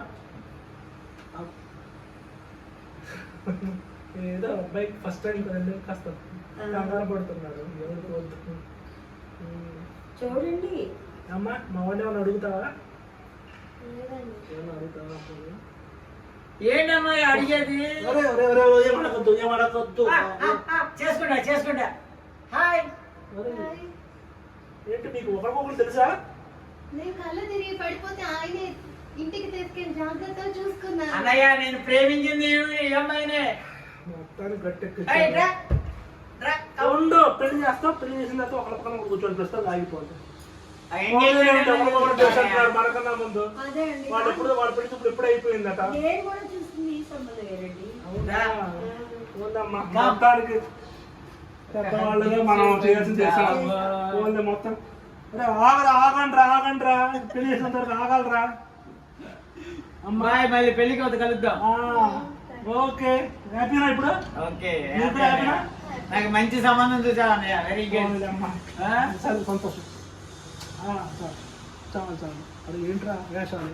ఏదో అబ్బాయి ఫస్ట్ టైం కదండి, కాస్త కంగారు పడుతున్నాడు. ఎవరికి వద్దు చూడండి. అమ్మా, మా వాడిని ఏమైనా అడుగుతావా? ఏమైనా అడుగుతావా? ఏంటమ్మా అడిగేది? ఏమడకొద్దు, ఏమడకొద్దు. చేసుకుంటా. హాయ్. ఏంటి మీకు ఒకరికొకరు తెలుసా? నేను కళ్ళు తిరిగి పడిపోతే ఆయనే ఇంటికి తీసుకెళ్ళి జాగ్రత్తగా చూసుకున్నాను. అన్నయ్య, నేను ప్రేమించింది ఈ అమ్మాయినే. మొత్తానికి గట్టెక్కి పెళ్లి చేస్తాం. పెళ్లి చేసిన తర్వాత ఒకరి పక్కన కూర్చొని ప్రస్తుతం ఆగిపోతుంది. మనకన్నా ముందు వాళ్ళు ఎప్పుడు వాళ్ళ పెళ్లి చూపులు ఎప్పుడు అయిపోయిందట. మొత్తానికి పెద్దవాళ్ళుగా మనం చేయాల్సింది చేస్తాం. మొత్తం అరే ఆగండ్రా పెళ్లి చేసిన తర్వాత ఆగాలరా. అమ్మాయి మళ్ళీ పెళ్లికి వద్ద కలుద్దాం. ఓకే, హ్యాపీనా ఇప్పుడు? ఓకే, నాకు మంచి సంబంధం చూసావు అన్నయ్య. వెరీ గుడ్ అమ్మా, సంతోషం. చాలు. అది ఏంట్రా వేషాలు?